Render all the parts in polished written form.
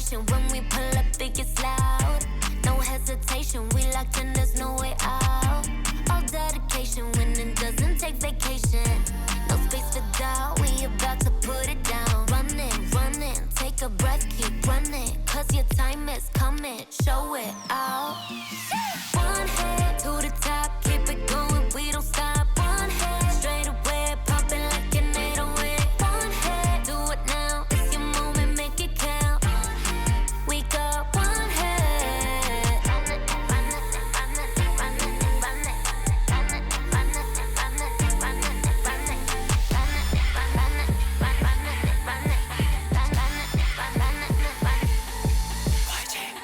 station. When we pull up, it gets loud. No hesitation, we locked in, there's no way out. All dedication, winning doesn't take vacation. No space for doubt, we about to put it down. Running, take a breath, keep running. Cause your time is coming, show it out. One head to the top, keep it going, we don't stop. One head, straight away, popping like an 808. One head, do it now, it's your moment, make it count. We got one head.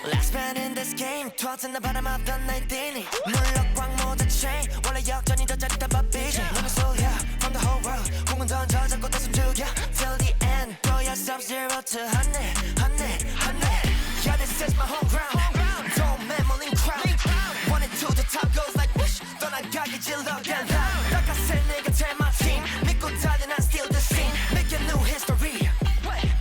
Last man in this game, 터진 바람 앞던 날 뛰니 물럭광 모두 chain 원래 역전이 더 짜릿한 비전 눈을 쏠려 from the whole world 공은 던져 잡고 다 숨죽여 till the end 너야 sub-zero to honey yeah this is my home ground don't memory crowd wanted to the top goes like whoosh 떠나가기 질러간 나가세 내 곁에 my team 믿고 달린 I steal the scene make a new history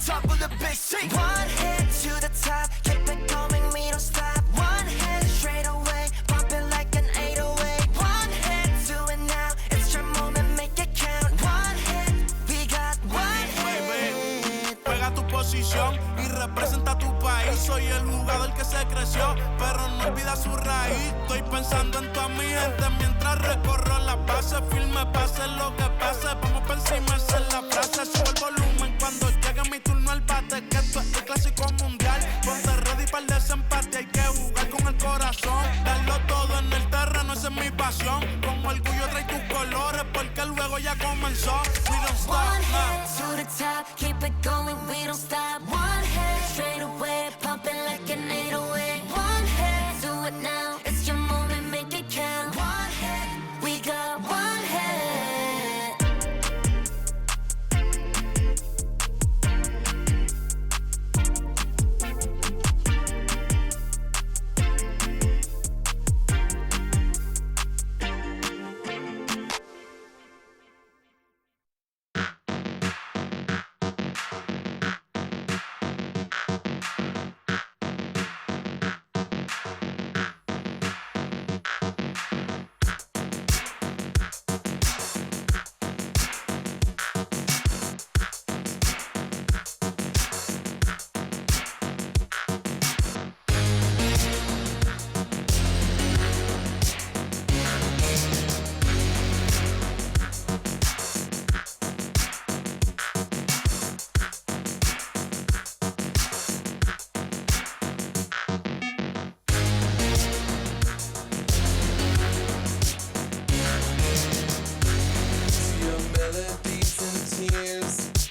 top of the big scene one hit to the top keep it coming we don't stop one hit straight away bumping like an 808 one hit do it now it's your moment make it count one hit we got one hit pega tu posición y representa tu país soy el jugador que se creció pero no olvida su raíz estoy pensando en toda mi gente mientras recorro la base firme pase lo que pase vamos por encima esa es la frase sube el volumen cuando llegue mi turno al bate que esto es el clásico mundial ponte ready para el desempate hay que jugar con el corazón darlo todo en el terreno esa es mi pasión con orgullo trae tus colores porque luego ya comenzó we don't stop one head to the top keep it going we don't stop one head straight away pumping like an 808 one head do it now it's your moment make it count one head we got one head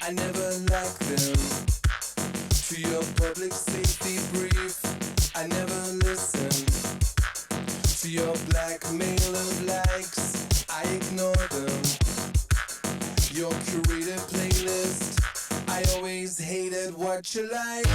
I never liked them. To your public safety brief, I never listened. To your blackmail of likes, I ignore them. Your curated playlist, I always hated what you like.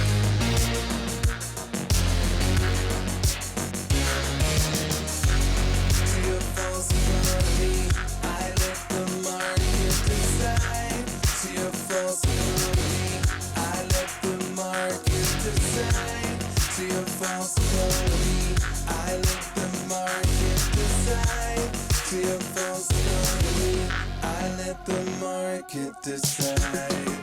To your false economy, I let the market decide. To your false economy, I let the market decide. To your false economy, I let the market decide. To your false economy, I let the market decide.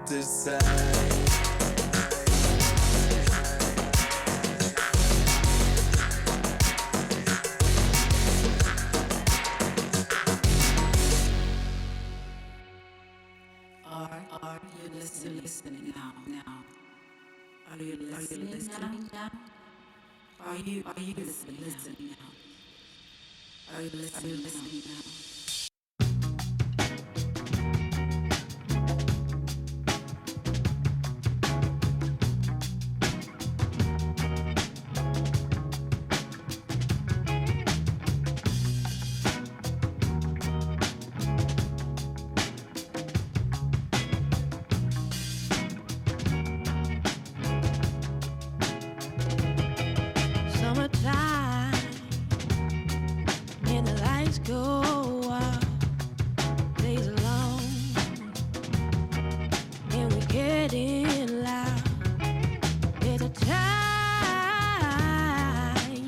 decide. Are you listening now? Are you listening now? Are you listening now? Are you listening now? Summertime, and the lights go out, days are long, and we're getting loud. There's a time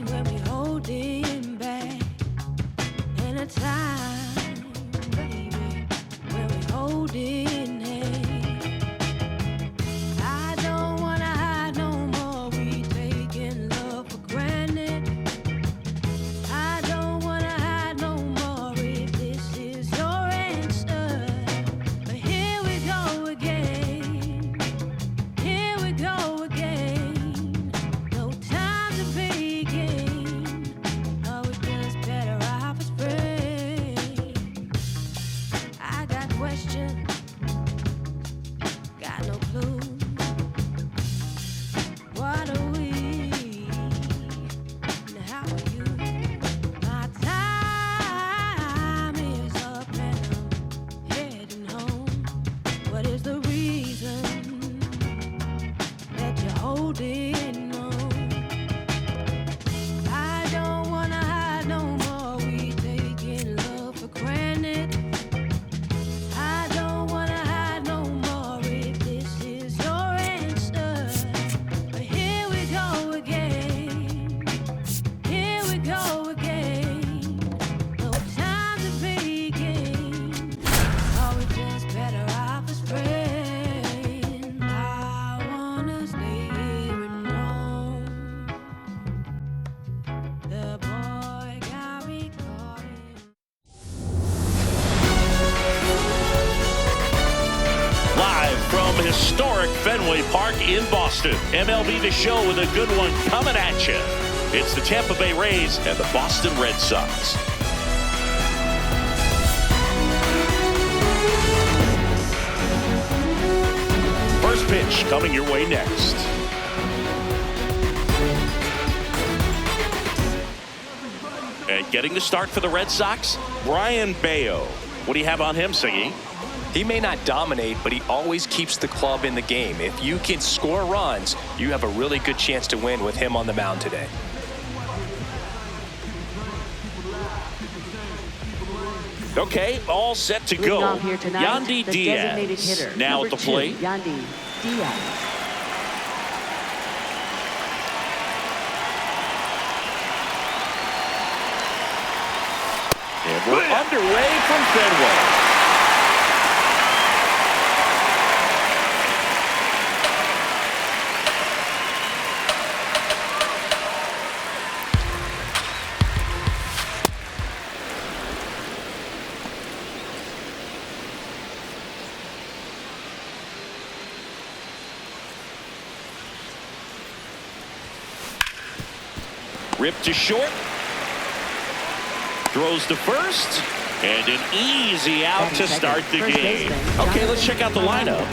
when we holding back, and a time, baby, when we holding hands. I don't wanna hide no more, we taking love for granted. I don't wanna hide no more if this is your answer. But here we go again. Here we go again. No time to begin. Oh, we're just better off as friends. I got questions, got no clue. What are we? And how are you? My time is up and I'm heading home. What is the reason that you're holding on? I don't wanna hide no more, we taking love for granted. I don't wanna hide no more if this is your answer. But here we go again. Here we go again. No time to begin. Are we just better off as friends? I wanna stay here and know the boy got me caught in. Live from historic Fenway Park in Boston, MLB The Show with a good one coming at you. It's the Tampa Bay Rays and the Boston Red Sox. First pitch coming your way next. And getting the start for the Red Sox, Brayan Bello. What do you have on him, Siggy? He may not dominate, but he always keeps the club in the game. If you can score runs, you have a really good chance to win with him on the mound today. Okay, all set to go. Leading off here tonight, Yandy the Diaz designated hitter, now at number the 2, plate. Yandy Diaz. And we're underway from Fenway. Ripped to short. Throws to first. And an easy out to start the game. Okay, let's check out the lineup.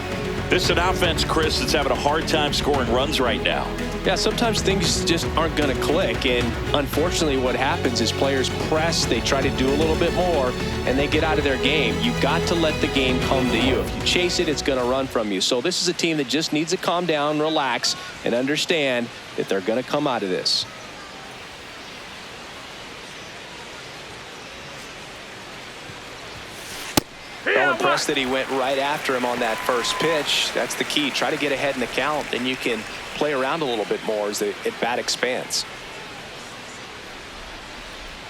This is an offense, Chris, that's having a hard time scoring runs right now. Yeah, sometimes things just aren't going to click, and unfortunately what happens is players press, they try to do a little bit more, and they get out of their game. You've got to let the game come to you. If you chase it, it's going to run from you. So this is a team that just needs to calm down, relax, and understand that they're going to come out of this. I'm impressed that he went right after him on that first pitch. That's the key. Try to get ahead in the count, then you can play around a little bit more as the at-bat expands.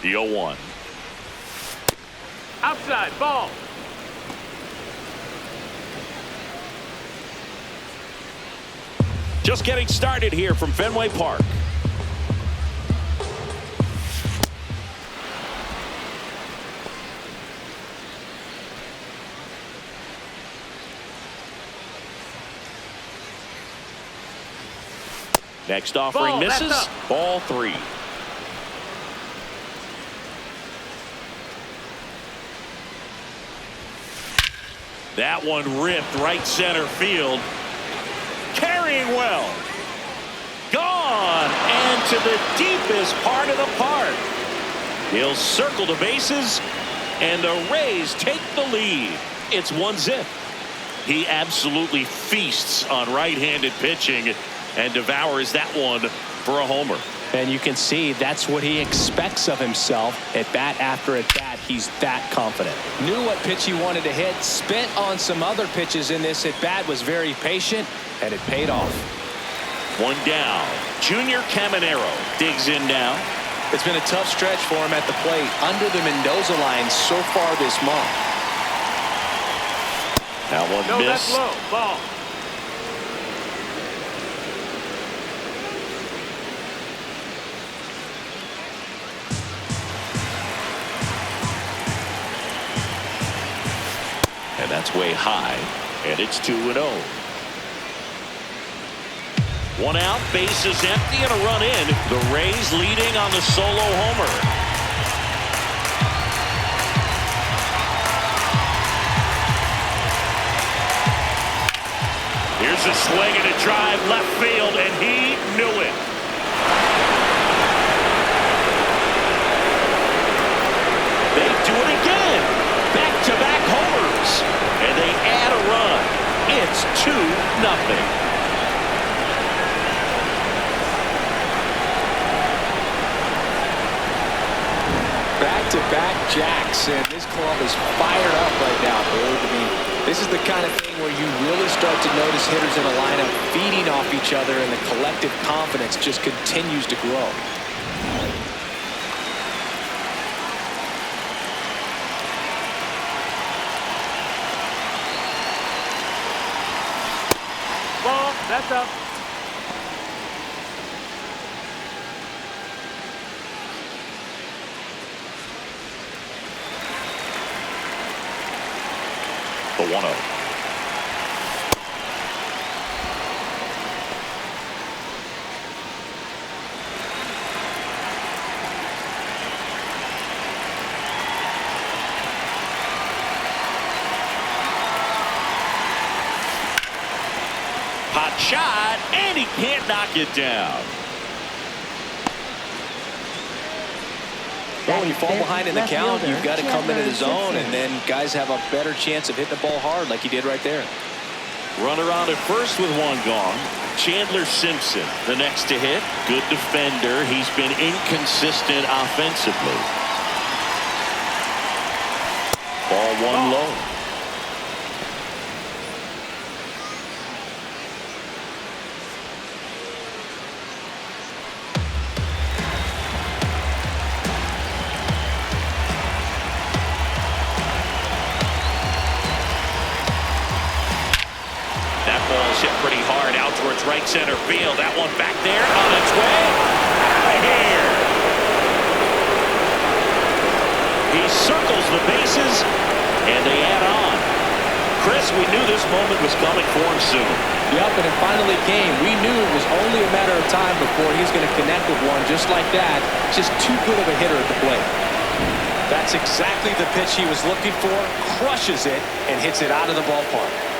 The 0-1. Outside, ball. Just getting started here from Fenway Park. Next offering misses. Ball 3. That one ripped right center field. Carrying well. Gone. And to the deepest part of the park. He'll circle the bases. And the Rays take the lead. It's 1-0. He absolutely feasts on right-handed pitching and devours that one for a homer. And you can see that's what he expects of himself. At bat after at bat, he's that confident. Knew what pitch he wanted to hit. Spent on some other pitches in this at bat. Was very patient, and it paid off. One down. Junior Caminero digs in now. It's been a tough stretch for him at the plate under the Mendoza line so far this month. That one missed. That's low. Ball. And that's way high. And it's 2-0. One out, bases empty, and a run in. The Rays leading on the solo homer. Here's a swing and a drive left field, and he knew it. They do it again. Back-to-back homers. And they add a run. It's 2-0. Back-to-back jacks, and this club is fired up right now, dude. I mean, this is the kind of thing where you really start to notice hitters in a lineup feeding off each other, and the collective confidence just continues to grow. Ball. That's up. The 1-0. Hot shot, and he can't knock it down. Well, when you fall behind in the count, you've got to come into the zone, and then guys have a better chance of hitting the ball hard like he did right there. Runner on at first with one gone. Chandler Simpson, the next to hit. Good defender. He's been inconsistent offensively. Ball 1 low. Hit pretty hard out towards right center field. That one back there on its way. Right here. He circles the bases, and they add on. Chris, we knew this moment was coming for him soon. Yep, and it finally came. We knew it was only a matter of time before he was going to connect with one just like that. Just too good of a hitter at the plate. That's exactly the pitch he was looking for. Crushes it and hits it out of the ballpark.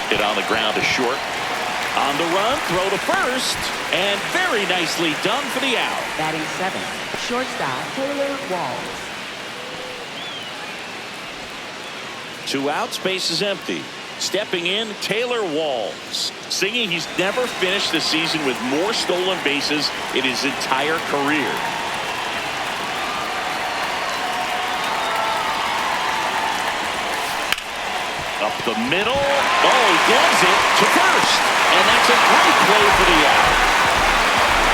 Hit on the ground to short. On the run, throw to first, and very nicely done for the out. Batting 7th, shortstop Taylor Walls. 2 outs, base is empty. Stepping in, Taylor Walls. Singing he's never finished the season with more stolen bases in his entire career. the middle. Oh, he gloves it to first. And that's a great play for the out.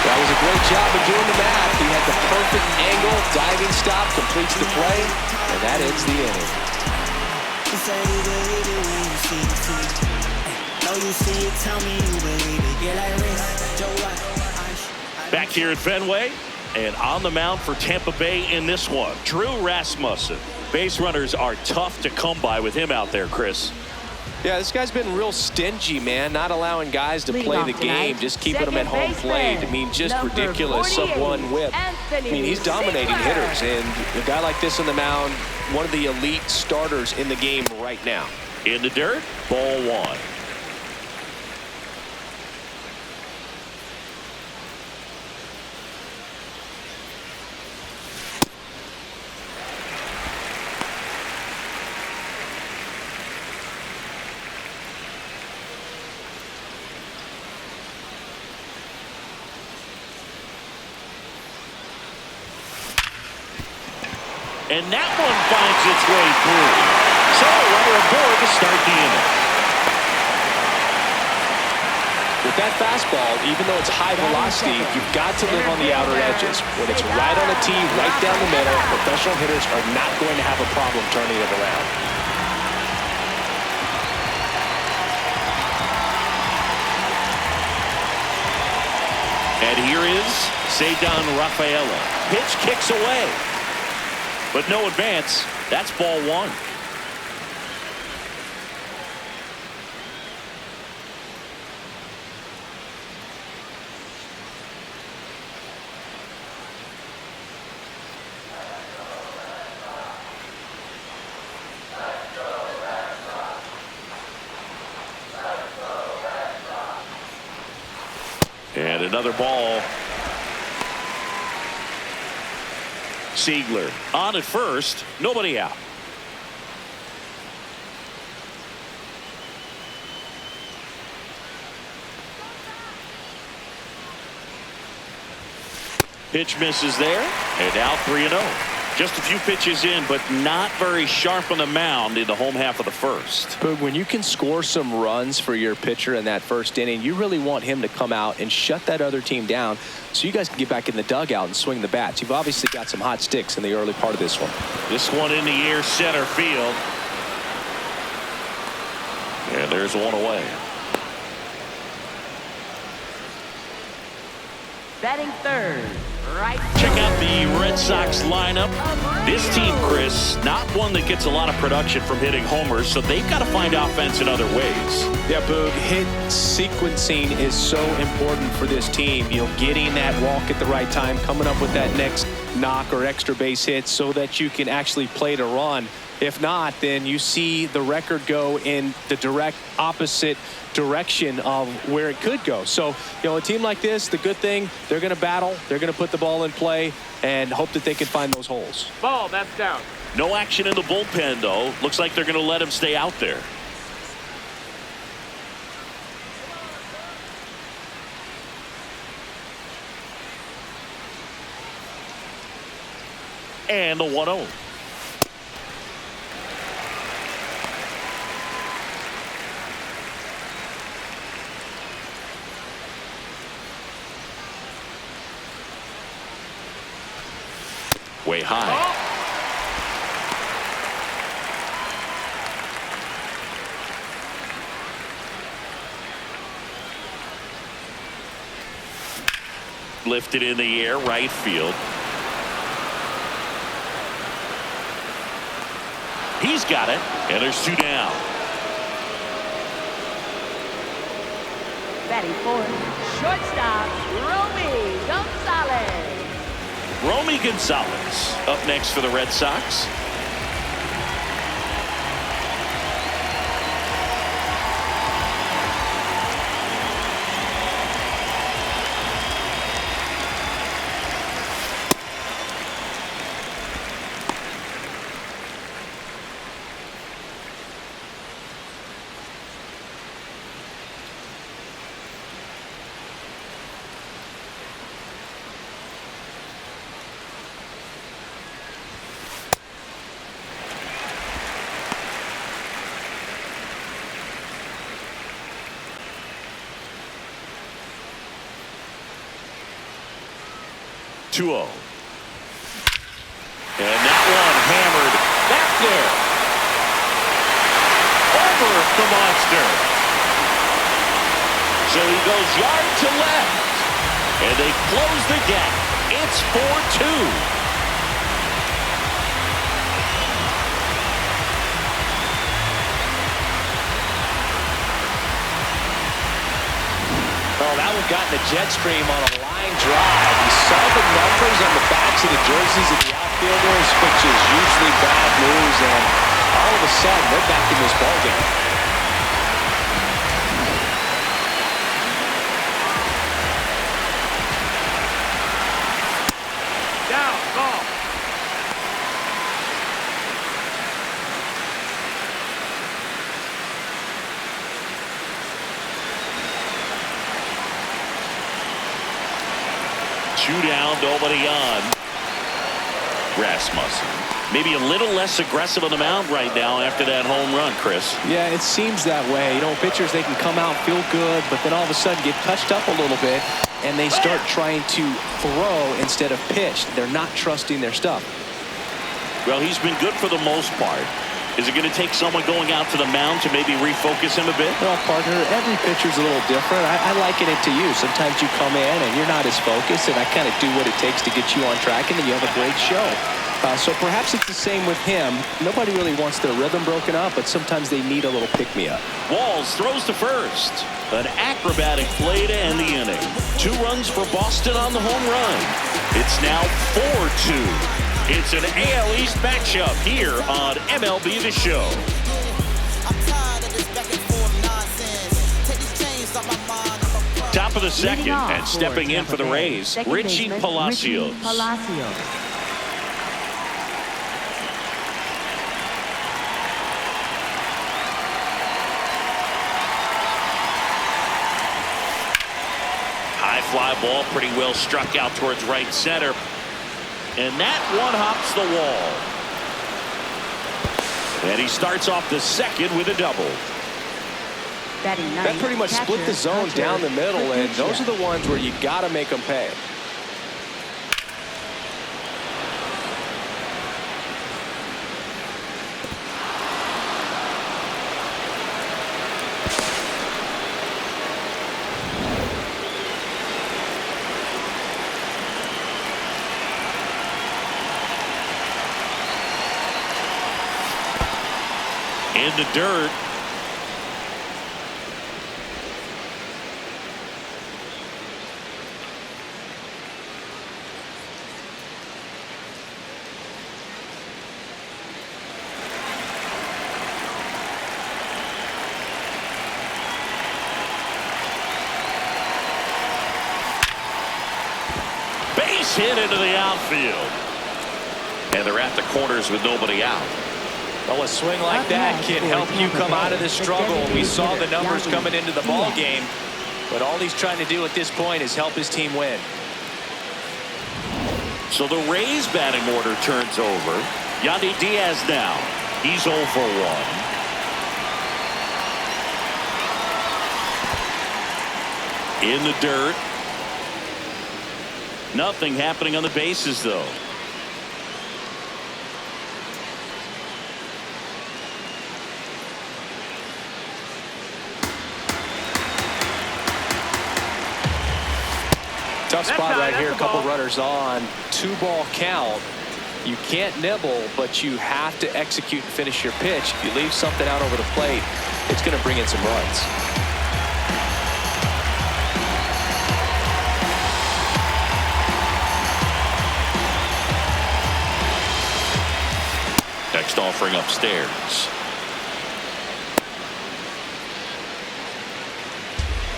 That was a great job of doing the math. He had the perfect angle, diving stop, completes the play, and that ends the inning. Back here at Fenway, and on the mound for Tampa Bay in this one, Rasmussen. Base runners are tough to come by with him out there, Chris. Yeah, this guy's been real stingy, man, not allowing guys to play the game, just keeping them at home plate. I mean, just ridiculous sub-1 whip. I mean, he's dominating hitters, and a guy like this on the mound, one of the elite starters in the game right now. In the dirt, ball 1. And that one finds its way through. So, runner aboard to start the inning. With that fastball, even though it's high velocity, you've got to live on the outer edges. When it's right on the tee, right down the middle, professional hitters are not going to have a problem turning it around. And here is Cedar Rafaela. Pitch kicks away. But no advance. That's ball 1. And another ball. Siegler on at first, nobody out. Pitch misses there, and now 3-0. Just a few pitches in, but not very sharp on the mound in the home half of the first. But when you can score some runs for your pitcher in that first inning, you really want him to come out and shut that other team down so you guys can get back in the dugout and swing the bats. You've obviously got some hot sticks in the early part of this one. This one in the air, center field. And there's one away. Batting third, right. Check out the Red Sox lineup. This team, Chris, not one that gets a lot of production from hitting homers, so they've got to find offense in other ways. Yeah, Boog, hit sequencing is so important for this team. You know, getting that walk at the right time, coming up with that next knock or extra base hit so that you can actually play to run. If not, then you see the record go in the direct opposite direction of where it could go. So, you know, a team like this, the good thing, they're going to battle, they're going to put the ball in play and hope that they can find those holes. Ball, that's down. No action in the bullpen, though. Looks like they're going to let him stay out there. And the 1-0. Way high. Lifted in the air, right field. He's got it, and there's 2 down. Batting fourth, shortstop, Romy Gonzalez. Romy Gonzalez up next for the Red Sox. 2-0. And that one hammered back there. Over the monster. So he goes yard to left. And they close the gap. It's 4-2. Oh, that one got in the jet stream on a line drive. You saw the numbers on the backs of the jerseys of the outfielders, which is usually bad news, and all of a sudden they're back in this ballgame. Down, ball. Two down, nobody on. Rasmussen. Maybe a little less aggressive on the mound right now after that home run, Chris. Yeah, it seems that way. You know, pitchers, they can come out, feel good, but then all of a sudden get touched up a little bit, and they start trying to throw instead of pitch. They're not trusting their stuff. Well, he's been good for the most part. Is it going to take someone going out to the mound to maybe refocus him a bit? Well, partner, every pitcher's a little different. I liken it to you. Sometimes you come in and you're not as focused, and I kind of do what it takes to get you on track, and then you have a great show. So perhaps it's the same with him. Nobody really wants their rhythm broken up, but sometimes they need a little pick-me-up. Walls throws to first. An acrobatic play to end the inning. 2 runs for Boston on the home run. It's now 4-2. It's an AL East matchup here on MLB The Show. Top of the second, and stepping in for the Rays, Richie Palacios. High fly ball, pretty well struck out towards right center. And that one hops the wall. And he starts off the second with a double. That pretty much split the zone down the middle, and those are the ones where you got to make them pay. In the dirt. Base hit into the outfield. And they're at the corners with nobody out. Well, a swing like that can help you come out of this struggle. We saw the numbers coming into the ball game, but all he's trying to do at this point is help his team win. So the Rays batting order turns over. Yandy Diaz now. He's 0 for 1. In the dirt. Nothing happening on the bases, though. Tough spot right here. A couple runners on. 2-ball count. You can't nibble, but you have to execute and finish your pitch. If you leave something out over the plate, it's going to bring in some runs. Next offering upstairs.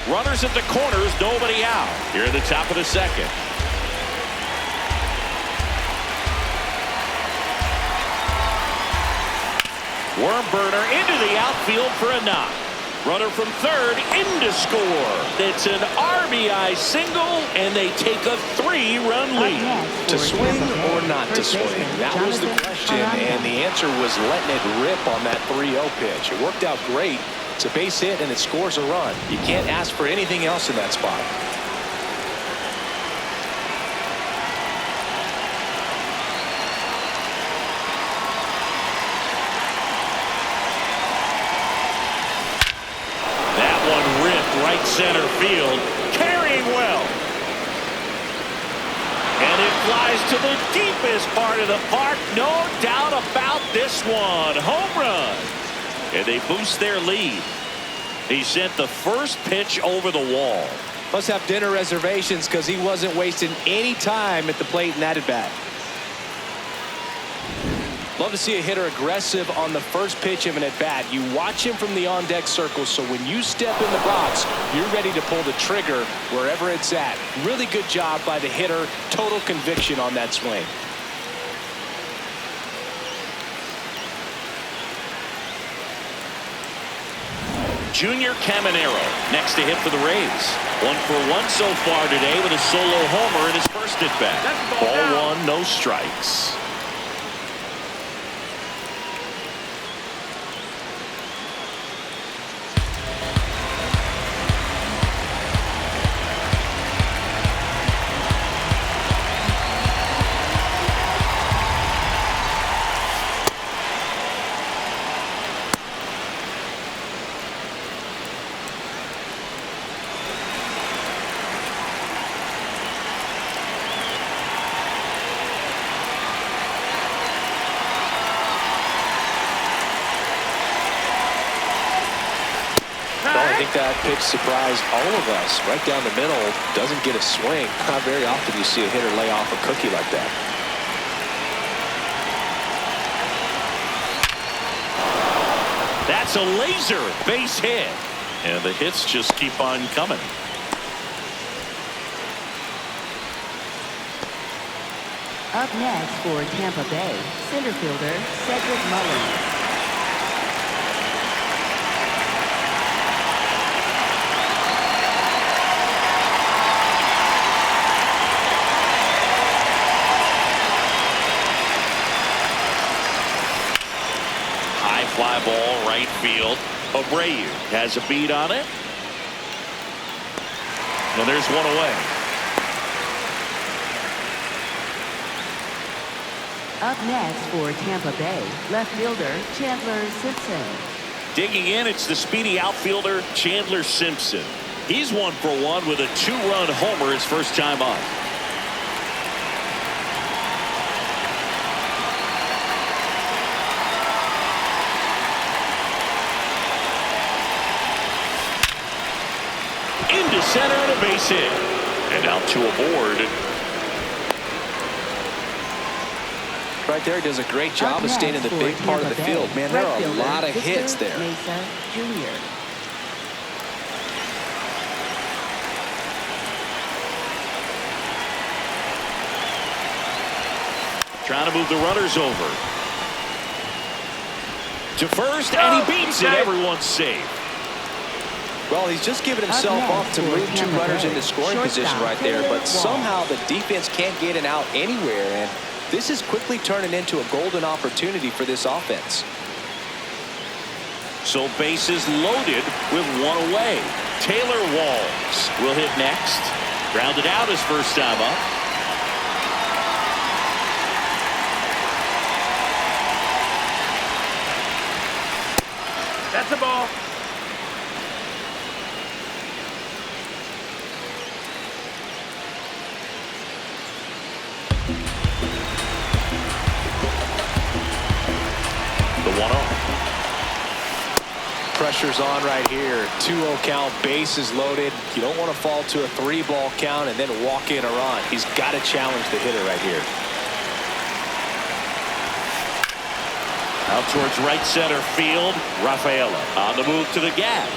Runners at the corners, nobody out. Here at the top of the second. Worm burner into the outfield for a knock. Runner from third in to score. It's an RBI single, and they take a 3-run lead. To swing or not to swing? That was the question, and the answer was letting it rip on that 3-0 pitch. It worked out great. It's a base hit, and it scores a run. You can't ask for anything else in that spot. center field. Carrying well. And it flies to the deepest part of the park. No doubt about this one. Home run. And they boost their lead. He sent the first pitch over the wall. Must have dinner reservations because he wasn't wasting any time at the plate in that at bat. Love to see a hitter aggressive on the first pitch of an at bat. You watch him from the on deck circle, so when you step in the box, you're ready to pull the trigger wherever it's at. Really good job by the hitter. Total conviction on that swing. Junior Caminero next to hit for the Rays. 1 for 1 so far today with a solo homer in his first at bat. Ball 1, no strikes. I think that pitch surprised all of us. Right down the middle, doesn't get a swing. Not very often you see a hitter lay off a cookie like that. That's a laser base hit. And the hits just keep on coming. Up next for Tampa Bay, center fielder Cedric Mullins. Fly ball right field. Brayan has a beat on it. And there's one away. Up next for Tampa Bay, left fielder Chandler Simpson. Digging in, it's the speedy outfielder Chandler Simpson. He's 1 for 1 with a 2-run homer his first time up. Into center and a base hit. And out to a board. Right there, does a great job of staying in the big part of the field. Man, there are a lot of hits there. Mesa Jr. Trying to move the runners over. To first, and he beats it. Everyone's safe. Well, he's just given himself up to move 2 runners into scoring position right there, but somehow the defense can't get an out anywhere, and this is quickly turning into a golden opportunity for this offense. So bases loaded with 1 away. Taylor Walls will hit next. Grounded out his first time up. That's a ball. The 1-0. Pressure's on right here. 2-0 count, bases loaded. You don't want to fall to a 3-ball count and then walk in a run. He's got to challenge the hitter right here. Out towards right center field. Rafaela on the move to the gap.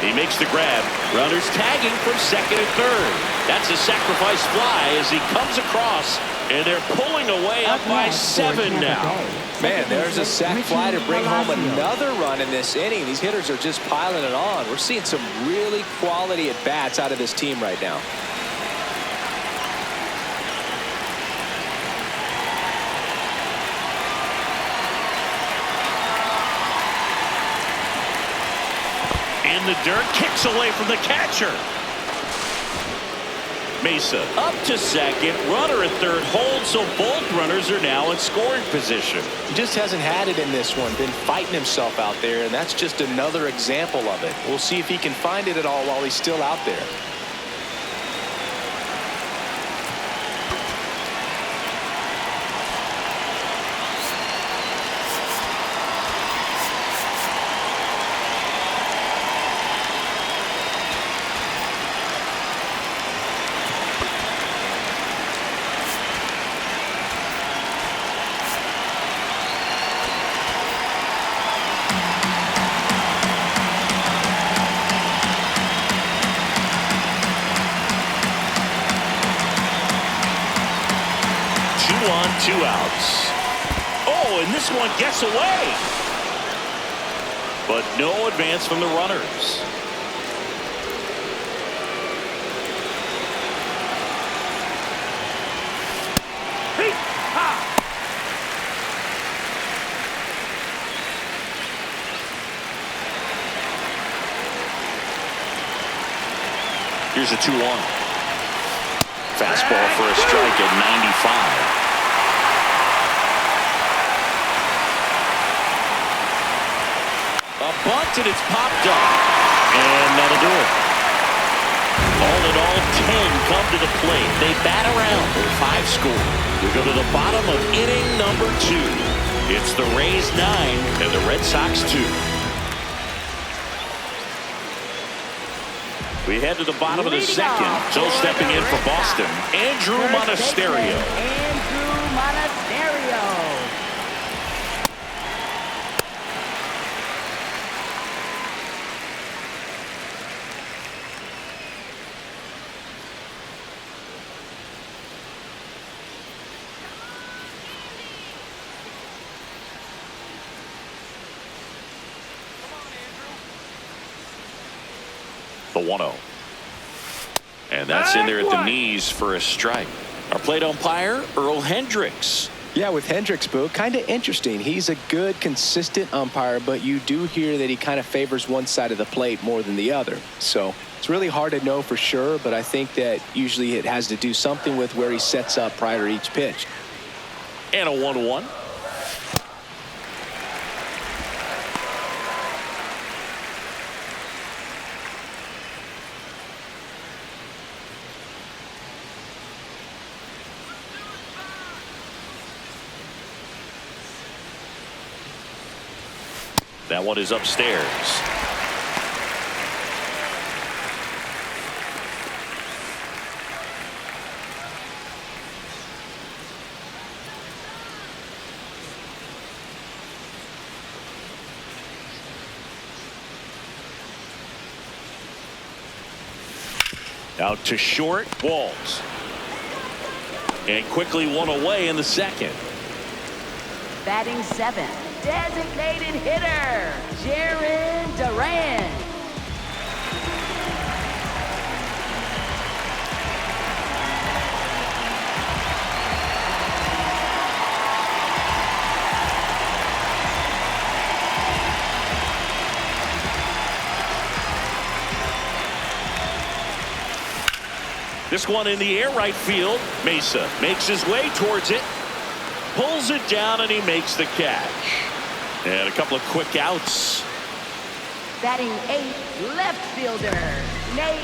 He makes the grab. Runners tagging from second and third. That's a sacrifice fly as he comes across, and they're pulling away up by 7 now. Man, there's a sac fly to bring home another run in this inning. These hitters are just piling it on. We're seeing some really quality at-bats out of this team right now. In the dirt, kicks away from the catcher. Mesa up to second, runner at third holds, so both runners are now in scoring position. He just hasn't had it in this one, been fighting himself out there, and that's just another example of it. We'll see if he can find it at all while he's still out there. Two outs. Oh, and this one gets away. But no advance from the runners. Hey, ha. Here's a 2-1. Fastball for a strike at 95. Bunt, and it's popped up, and that'll do it. All in all, 10 come to the plate. They bat around with 5 score. We go to the bottom of inning number 2. It's the Rays 9 and the Red Sox 2. We head to the bottom of the second. So stepping in for Boston, Andrew Monasterio. Andrew Monasterio. The 1-0. And that's in there at the knees for a strike. Our plate umpire, Earl Hendricks. Yeah, with Hendricks, Boo, kind of interesting. He's a good, consistent umpire, but you do hear that he kind of favors one side of the plate more than the other. So it's really hard to know for sure, but I think that usually it has to do something with where he sets up prior to each pitch. And a 1-1. That one is upstairs. Out to short, Walls. And quickly one away in the second. Batting 7, designated hitter, Jarren Duran. This one in the air right field. Mesa makes his way towards it. Pulls it down and he makes the catch. And a couple of quick outs. Batting 8, left fielder, Nate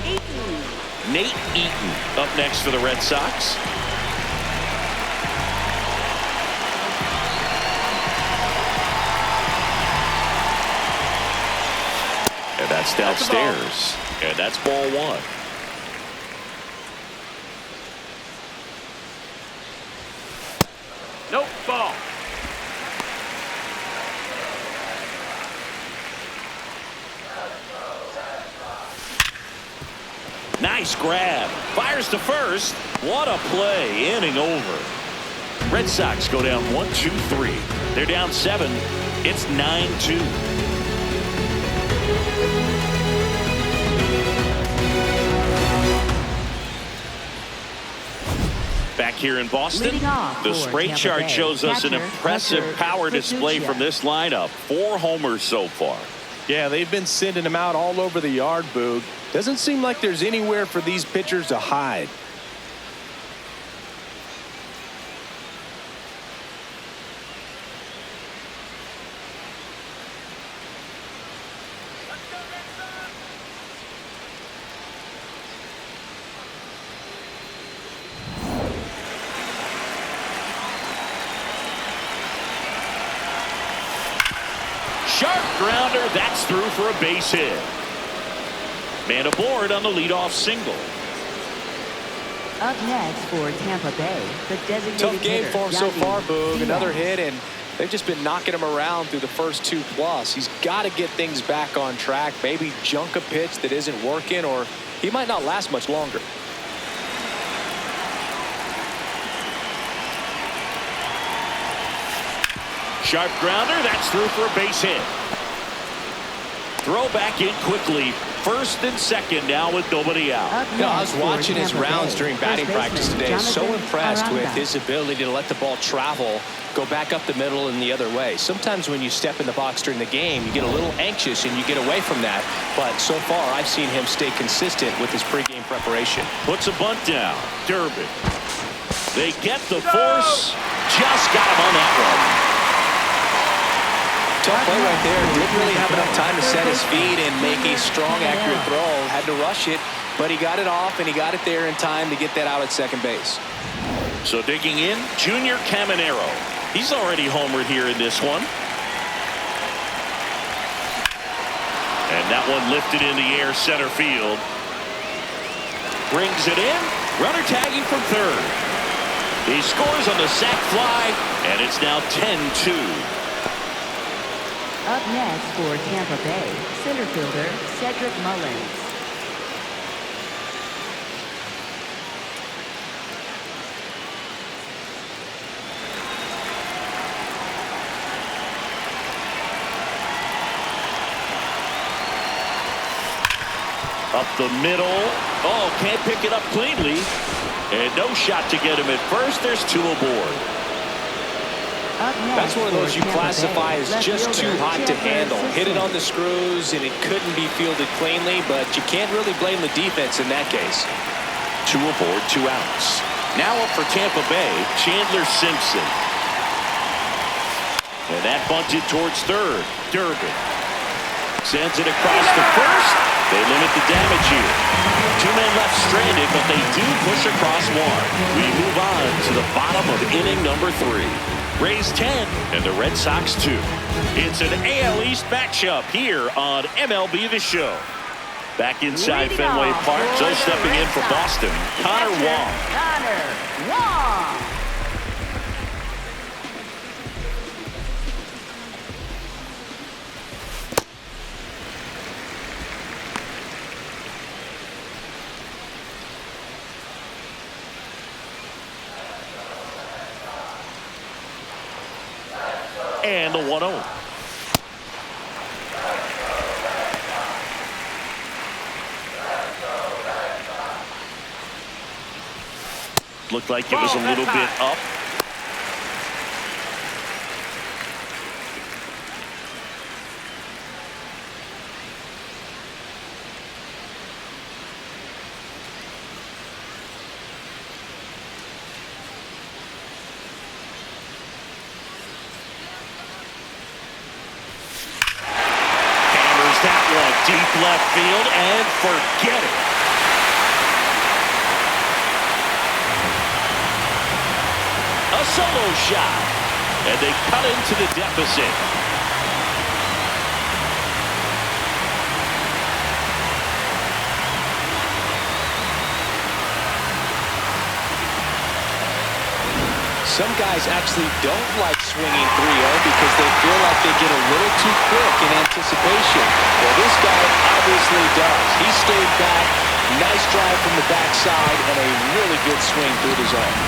Eaton. Nate Eaton up next for the Red Sox. And that's downstairs. And that's ball 1. Nope, ball. Nice grab. Fires to first. What a play. Inning over. Red Sox go down 1-2-3. They're down 7. It's 9-2. Back here in Boston, the spray chart shows us an impressive power display from this lineup. 4 homers so far. Yeah, they've been sending him out all over the yard, Boog. Doesn't seem like there's anywhere for these pitchers to hide. Sharp grounder, that's through for a base hit. Man aboard on the leadoff single. Up next for Tampa Bay, the designated Tough game hitter, for him so far, Boog. Another Diaz. hit, and they've just been knocking him around through the first 2+. He's got to get things back on track, maybe junk a pitch that isn't working, or he might not last much longer. Sharp grounder, that's through for a base hit. Throw back in quickly. First and second now with nobody out. You know, I was watching his rounds during batting practice today. So impressed with his ability to let the ball travel, go back up the middle and the other way. Sometimes when you step in the box during the game, you get a little anxious and you get away from that. But so far, I've seen him stay consistent with his pregame preparation. Puts a bunt down. Durbin. They get the force. Just got him on that one. Tough play right there. Didn't really have enough time to set his feet and make a strong, accurate throw. Had to rush it, but he got it off, and he got it there in time to get that out at second base. So digging in, Junior Caminero. He's already homered here in this one. And that one lifted in the air center field. Brings it in. Runner tagging from third. He scores on the sac fly, and it's now 10-2. Up next for Tampa Bay, center fielder Cedric Mullins. Up the middle. Oh, can't pick it up cleanly. And no shot to get him at first. There's two aboard. That's one of those you classify as just too hot to handle. Hit it on the screws, and it couldn't be fielded cleanly, but you can't really blame the defense in that case. Two aboard, 2 outs. Now up for Tampa Bay, Chandler Simpson. And that bunted towards third. Durbin sends it across the first. They limit the damage here. 2 men left stranded, but they do push across one. We move on to the bottom of inning number 3. Rays 10 and the Red Sox 2. It's an AL East matchup here on MLB The Show. Back inside Fenway Park, so stepping in for Boston, Connor Wong. And the 1-0. Looked like it was a little bit up. Deep left field and forget it. A solo shot. And they cut into the deficit. Some guys actually don't like swinging 3-0 because they feel like they get a little too quick in anticipation. Well, this guy obviously does. He stayed back, nice drive from the backside, and a really good swing through the zone.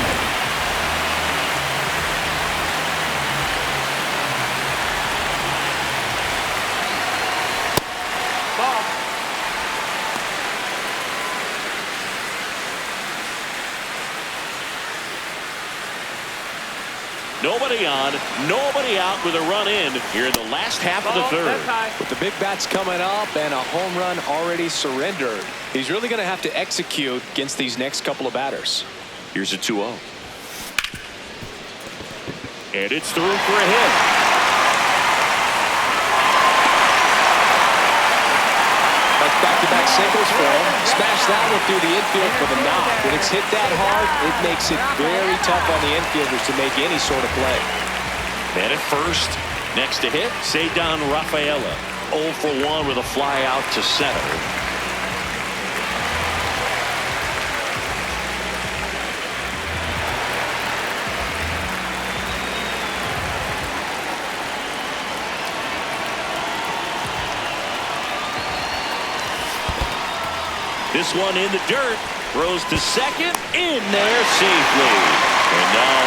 Nobody on, nobody out with a run in here in the last half of the third. With the big bats coming up and a home run already surrendered, he's really going to have to execute against these next couple of batters. Here's a 2-0. And it's through for a hit. That's back-to-back singles for him. Smash that one through the infield for the knock. When it's hit that hard, it makes it very tough on the infielders to make any sort of play. And at first, next to hit, Cedar Rafaela. 0 for 1 with a fly out to center. This one in the dirt, throws to second, in there safely. And now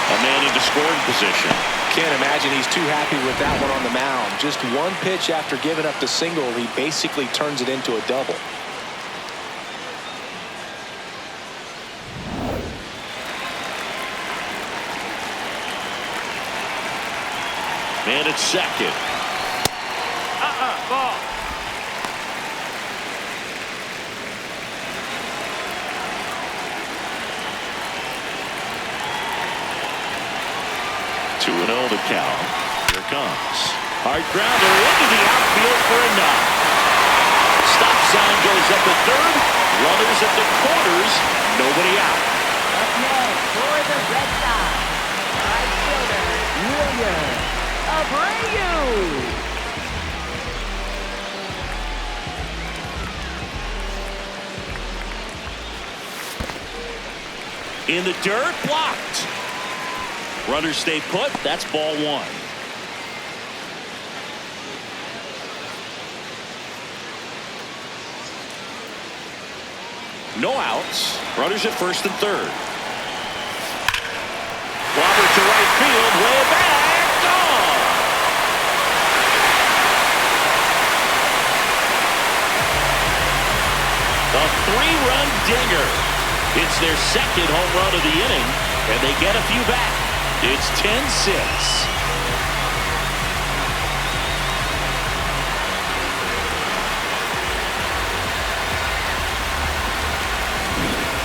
a man into scoring position. Can't imagine he's too happy with that one on the mound. Just one pitch after giving up the single, he basically turns it into a double. Man at second. Ball. 2-0 the count. Here it comes. Hard grounder into the outfield for a knock. Stop sign goes up the third. Runners at the corners. Nobody out. Up next for the Red Sox, right fielder William Abreu. In the dirt, blocked. Runners stay put. That's ball one. No outs. Runners at first and third. Lobber to right field. Way back. Gone. A three-run dinger. It's their second home run of the inning, and they get a few back. It's 10-6.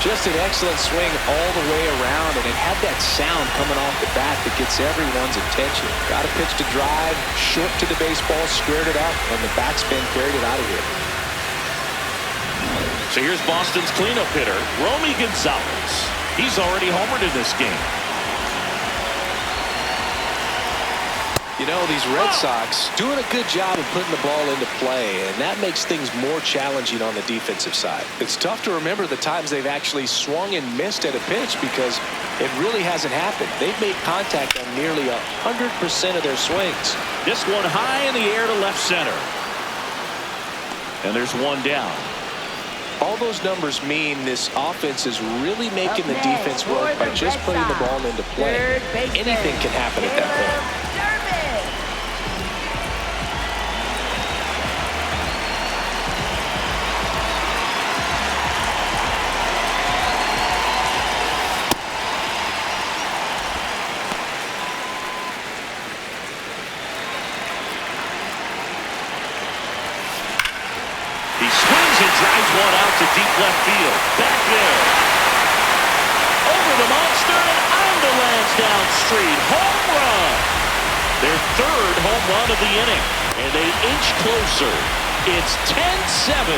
Just an excellent swing all the way around, and it had that sound coming off the bat that gets everyone's attention. Got a pitch to drive, short to the baseball, squared it up, and the backspin carried it out of here. So here's Boston's cleanup hitter, Romy Gonzalez. He's already homered in this game. You know, these Red Sox doing a good job of putting the ball into play, and that makes things more challenging on the defensive side. It's tough to remember the times they've actually swung and missed at a pitch because it really hasn't happened. They've made contact on nearly 100% of their swings. This one high in the air to left center. And there's one down. All those numbers mean this offense is really making the defense work by just putting the ball into play. Anything can happen at that point. Drives one out to deep left field. Back there. Over the monster and on the Lansdowne Street. Home run. Their third home run of the inning. And they inch closer. It's 10-7.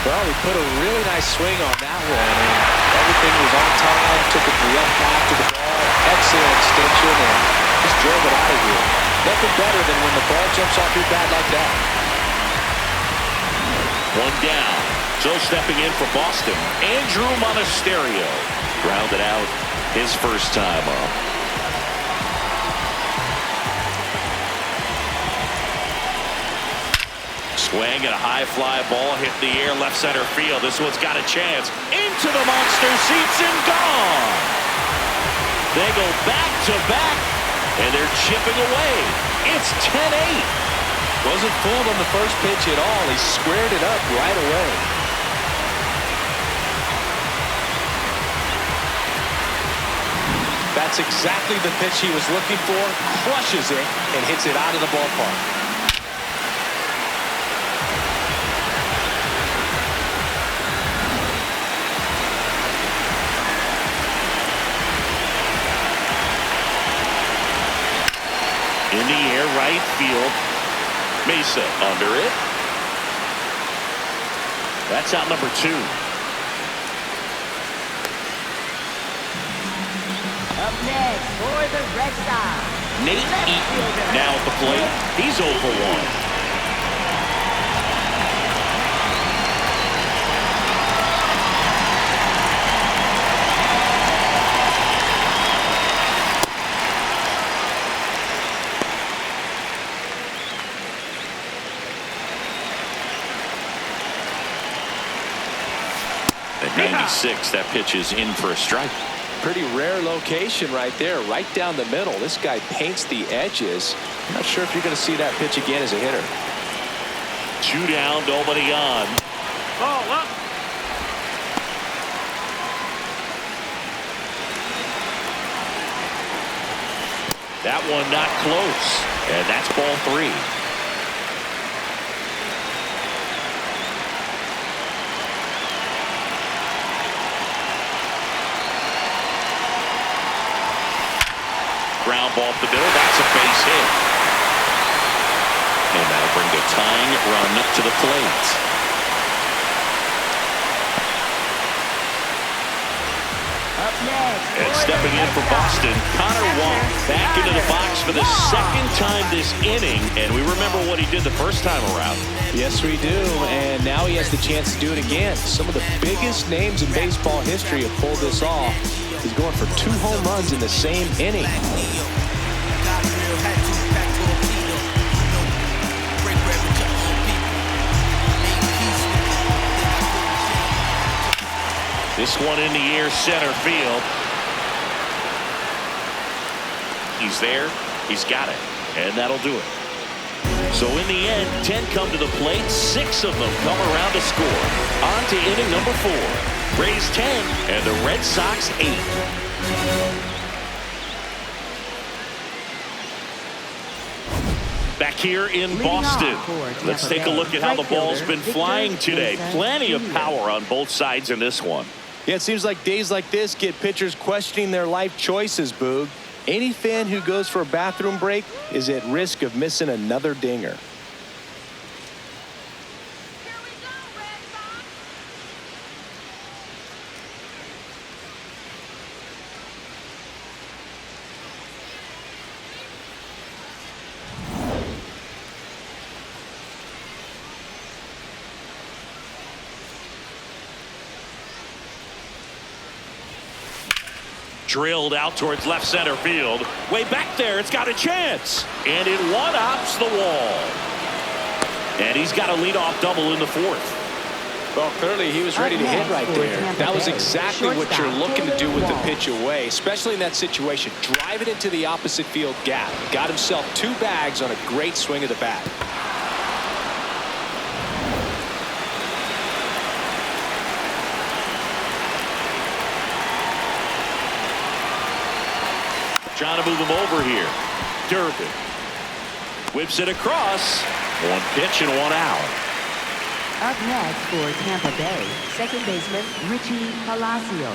Well, he put a really nice swing on that one, and everything was on time, took a direct path to the ball, excellent extension, and just drove it out of here. Nothing better than when the ball jumps off your bat like that. One down. So stepping in for Boston, Andrew Monasterio. Grounded out his first time up. Swing and a high fly ball hit the air left center field. This one's got a chance. Into the monster seats and gone. They go back to back and they're chipping away. It's 10-8. Wasn't fooled on the first pitch at all. He squared it up right away. That's exactly the pitch he was looking for. Crushes it and hits it out of the ballpark. In the air, right field. Mesa under it. That's out number 2. Up next for the Red Sox, Nate Eaton now at the plate. He's 0 for 1. At 96, that pitch is in for a strike. Pretty rare location right there, right down the middle. This guy paints the edges. I'm not sure if you're going to see that pitch again as a hitter. 2 down, nobody on. Ball up. That one not close, and that's ball 3. Ground ball up the middle. That's a base hit. And that'll bring the tying run to the plate. Up next. And stepping in for Boston, Connor Wong back into the box for the second time this inning. And we remember what he did the first time around. Yes, we do. And now he has the chance to do it again. Some of the biggest names in baseball history have pulled this off. He's going for 2 home runs in the same inning. This one in the air, center field. He's there. He's got it. And that'll do it. So in the end, 10 come to the plate. 6 of them come around to score. On to inning number 4. Rays 10 and the Red Sox 8. Back here in Boston, let's take a look at how the ball's been flying today. Plenty of power on both sides in this one. Yeah, it seems like days like this get pitchers questioning their life choices, Boog. Any fan who goes for a bathroom break is at risk of missing another dinger. Drilled out towards left center field. Way back there, it's got a chance. And it one-ups the wall. And he's got a leadoff double in the 4th. Well, clearly he was ready to hit right there. That was exactly what you're looking to do with the pitch away, especially in that situation. Drive it into the opposite field gap. Got himself 2 bags on a great swing of the bat. Trying to move him over here. Durbin whips it across. 1 pitch and 1 out. Up next for Tampa Bay, second baseman Richie Palacios.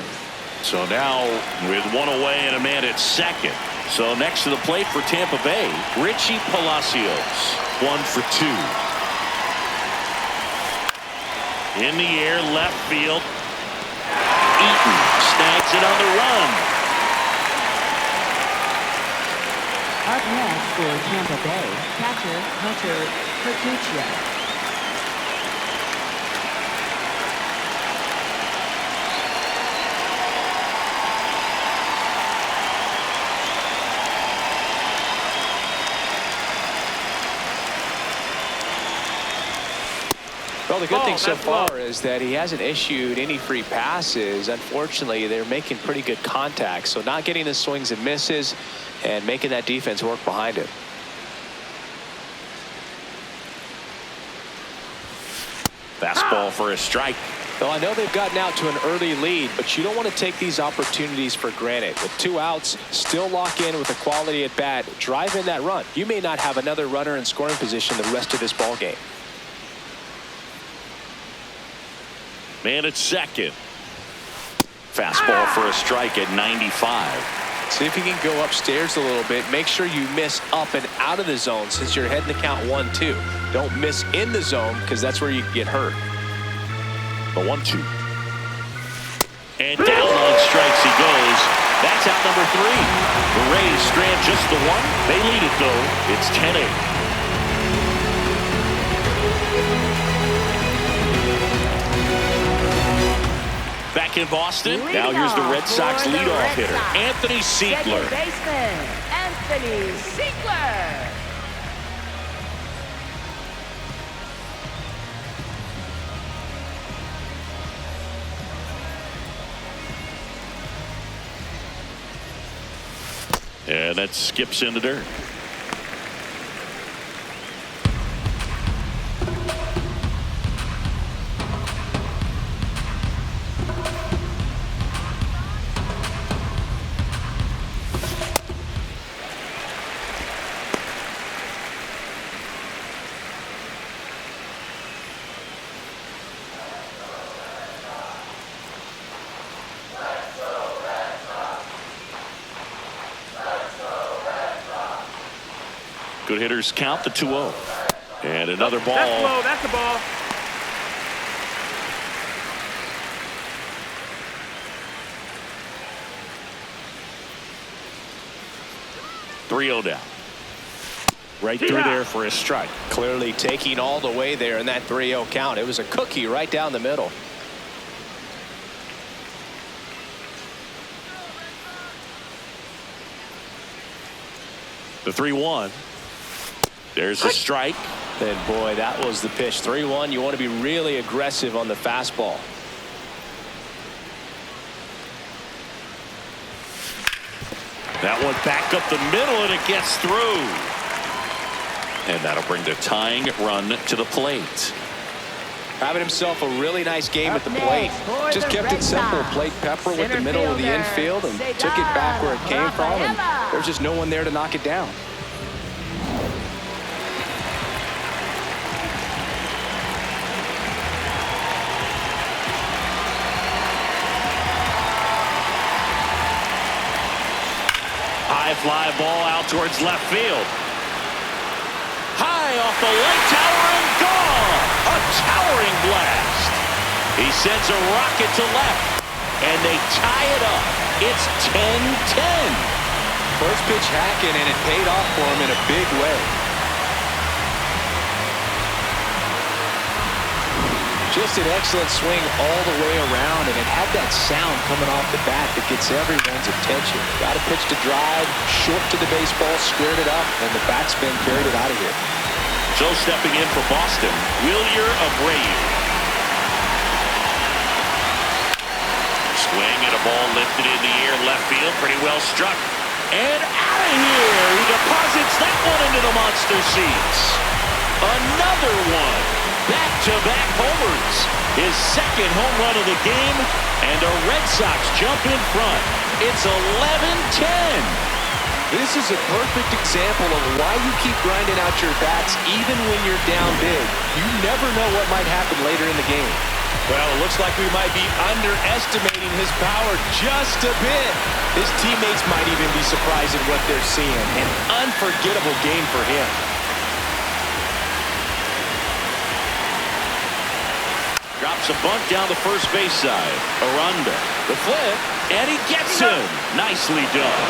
So now with 1 away and a man at second. So next to the plate for Tampa Bay, Richie Palacios. 1 for 2. In the air, left field. Eaton snags it on the run. Up next for Tampa Bay, catcher Hunter Pertuccia. Well, the good thing so far is that he hasn't issued any free passes. Unfortunately, they're making pretty good contact, so not getting the swings and misses and making that defense work behind it. Fastball for a strike. Well, I know they've gotten out to an early lead, but you don't want to take these opportunities for granted. With 2 outs, still lock in with a quality at bat. Drive in that run. You may not have another runner in scoring position the rest of this ball game. Man at second. Fastball for a strike at 95. See if you can go upstairs a little bit. Make sure you miss up and out of the zone since you're heading to count 1-2. Don't miss in the zone because that's where you get hurt. The 1-2. And down on strikes he goes. That's out number 3. The Rays strand just the 1. They lead it though. It's 10-8. Back in Boston. Now here's the Red Sox leadoff hitter, Anthony Siegler. Second baseman, Anthony Siegler. And that skips into dirt. Good hitters count the 2-0. And another ball. That's a ball. .3-0 down. Right through there for a strike. Clearly taking all the way there in that 3-0 count. It was a cookie right down the middle. The 3-1. There's a strike. And boy, that was the pitch. 3-1. You want to be really aggressive on the fastball. That one back up the middle and it gets through. And that'll bring the tying run to the plate. Having himself a really nice game at the plate. Just kept it simple. Played pepper with the middle of the infield and took it back where it came from. And there's just no one there to knock it down. High fly ball out towards left field. High off the light tower and gone. A towering blast. He sends a rocket to left, and they tie it up. It's 10-10. First pitch hacking, and it paid off for him in a big way. Just an excellent swing all the way around, and it had that sound coming off the bat that gets everyone's attention. Got a pitch to drive, short to the baseball, squared it up, and the backspin carried it out of here. So stepping in for Boston, Wilyer Abreu. Swing and a ball lifted in the air, left field, pretty well struck. And out of here, he deposits that one into the monster seats. Another one. Back-to-back homers. His second home run of the game, and the Red Sox jump in front. It's 11-10. This is a perfect example of why you keep grinding out your bats even when you're down big. You never know what might happen later in the game. Well, it looks like we might be underestimating his power just a bit. His teammates might even be surprised at what they're seeing. An unforgettable game for him. Drops a bunt down the first base side. Aranda, the flip, and he gets him. Nicely done.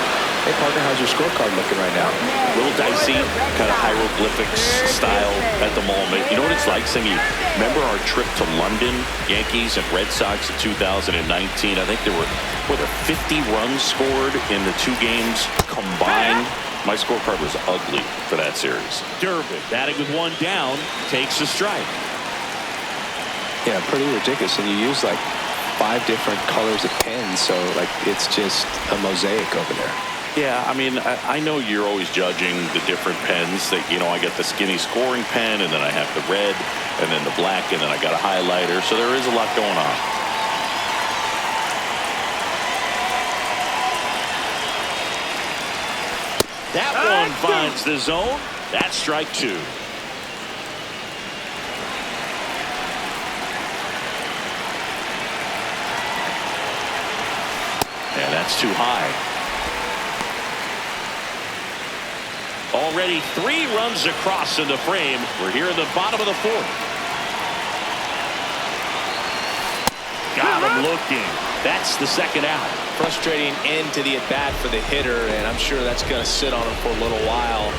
Hey, partner, how's your scorecard looking right now? A little dicey, kind of hieroglyphics style at the moment. You know what it's like, Singy? Remember our trip to London, Yankees and Red Sox in 2019? I think there were 50 runs scored in the 2 games combined. My scorecard was ugly for that series. Durbin, batting with 1 down, takes a strike. Yeah, pretty ridiculous. And you use like 5 different colors of pens, so like it's just a mosaic over there. Yeah, I mean, I know you're always judging the different pens. That, you know, I get the skinny scoring pen, and then I have the red, and then the black, and then I got a highlighter. So there is a lot going on. That one finds the zone. That's strike 2. Yeah, that's too high. Already 3 runs across in the frame. We're here in the bottom of the 4th. Got him looking. That's the 2nd out. Frustrating end to the at-bat for the hitter, and I'm sure that's going to sit on him for a little while.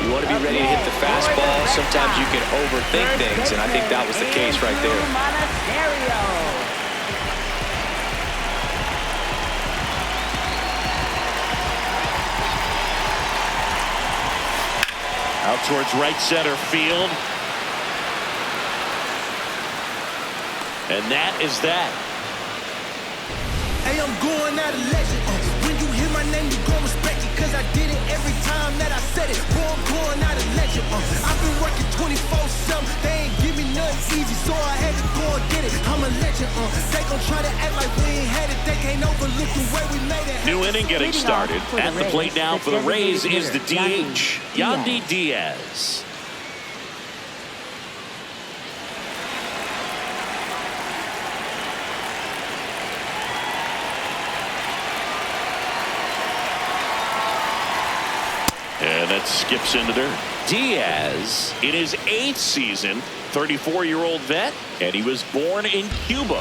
You want to be ready to hit the fastball. Sometimes you can overthink things, and I think that was the case right there. Out towards right center field. And that is that. Hey, I'm going out of legend. When you hear my name, you gon' respect it, cause I did it every time that I said it. Boy, I'm going out of legend. I've been working 24/7. They ain't give me nothing easy, so I had to go and get it. I'm a legend. They gon' try to act like we ain't had it. They can't overlook the way we made it. New inning getting started. At the plate now for the Rays is the DH, Yandy Diaz. And that skips into dirt. Diaz in his 8th season, 34-year-old vet, and he was born in Cuba.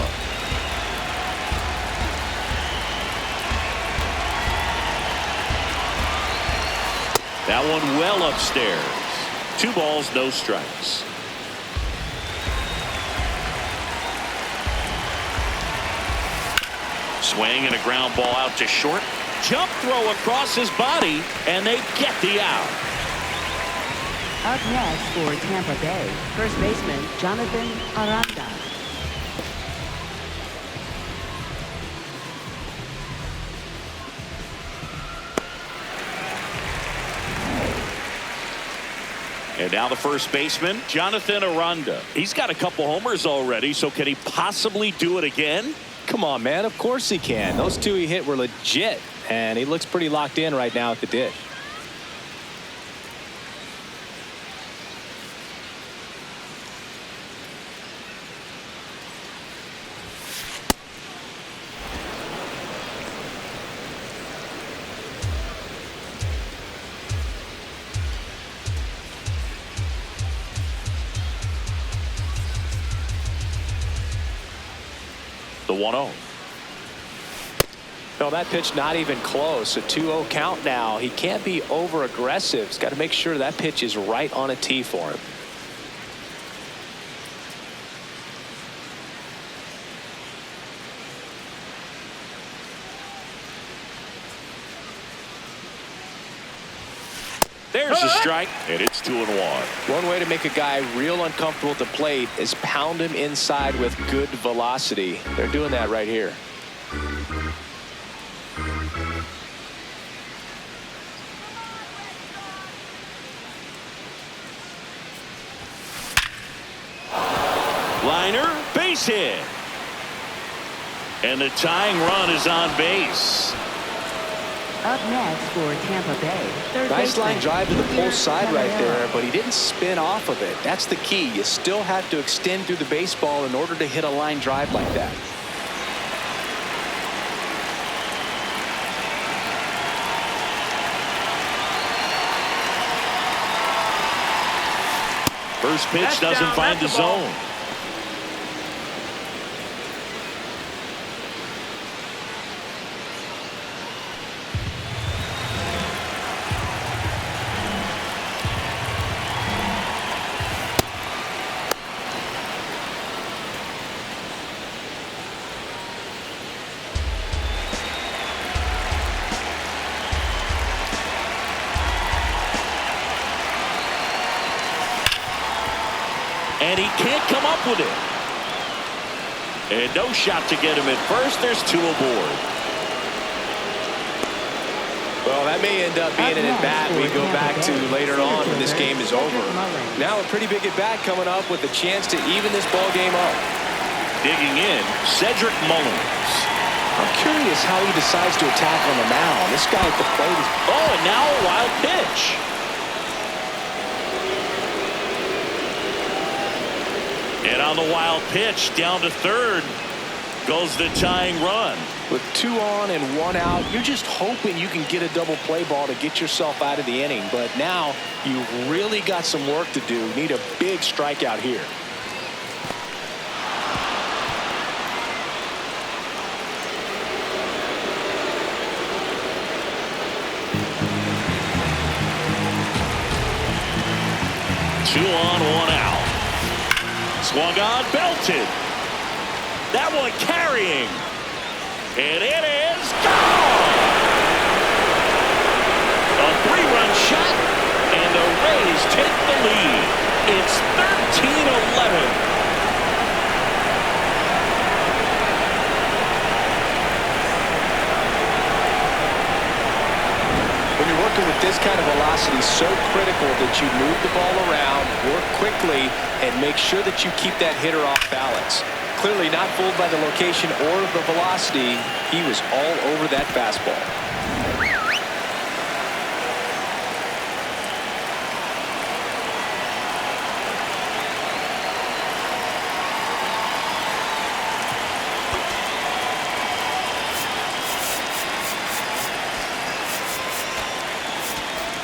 That one well upstairs. 2 balls, no strikes. Swing and a ground ball out to short. Jump throw across his body, and they get the out. Up next for Tampa Bay, first baseman Jonathan Aranda. And now the first baseman, Jonathan Aranda. He's got a couple homers already, so can he possibly do it again? Come on, man. Of course he can. Those 2 he hit were legit, and he looks pretty locked in right now at the dish. The 1-0. No, that pitch not even close. A 2-0 count now. He can't be over aggressive. He's got to make sure that pitch is right on a tee for him. There's a strike, and it's 2-1. One way to make a guy real uncomfortable at the plate is pound him inside with good velocity. They're doing that right here. Liner, base hit. And the tying run is on base. Up next for Tampa Bay, third Nice baseman line drive to the pull side right Bello. there, but he didn't spin off of it. That's the key. You still have to extend through the baseball in order to hit a line drive like that. First pitch doesn't find the zone. And he can't come up with it. And no shot to get him at first. There's 2 aboard. Well, that may end up being an at-bat we go back to later on when this game is over. Now a pretty big at-bat coming up with a chance to even this ball game up. Digging in, Cedric Mullins. I'm curious how he decides to attack on the mound. This guy at the plate is... Oh, and now a wild pitch. And on the wild pitch, down to third goes the tying run. With 2 on and 1 out, you're just hoping you can get a double play ball to get yourself out of the inning. But now you've really got some work to do. Need a big strikeout here. Two on, 1 out. Swung on, belted. That one carrying. And it is gone. A 3-run shot, and the Rays take the lead. It's 13-11. When you're working with this kind of velocity, so critical that you move the ball around, work quickly, and make sure that you keep that hitter off balance. Clearly not fooled by the location or the velocity. He was all over that fastball.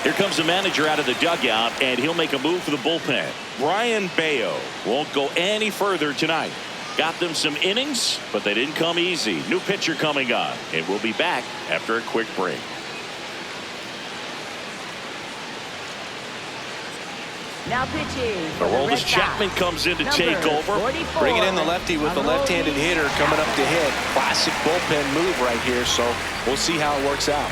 Here comes the manager out of the dugout, and he'll make a move for the bullpen. Brayan Bello won't go any further tonight. Got them some innings, but they didn't come easy. New pitcher coming on, and we'll be back after a quick break. Now pitching. Aroldis Chapman comes in to take over. 44. Bringing in the lefty with the left-handed hitter coming up to hit. Classic bullpen move right here, so we'll see how it works out.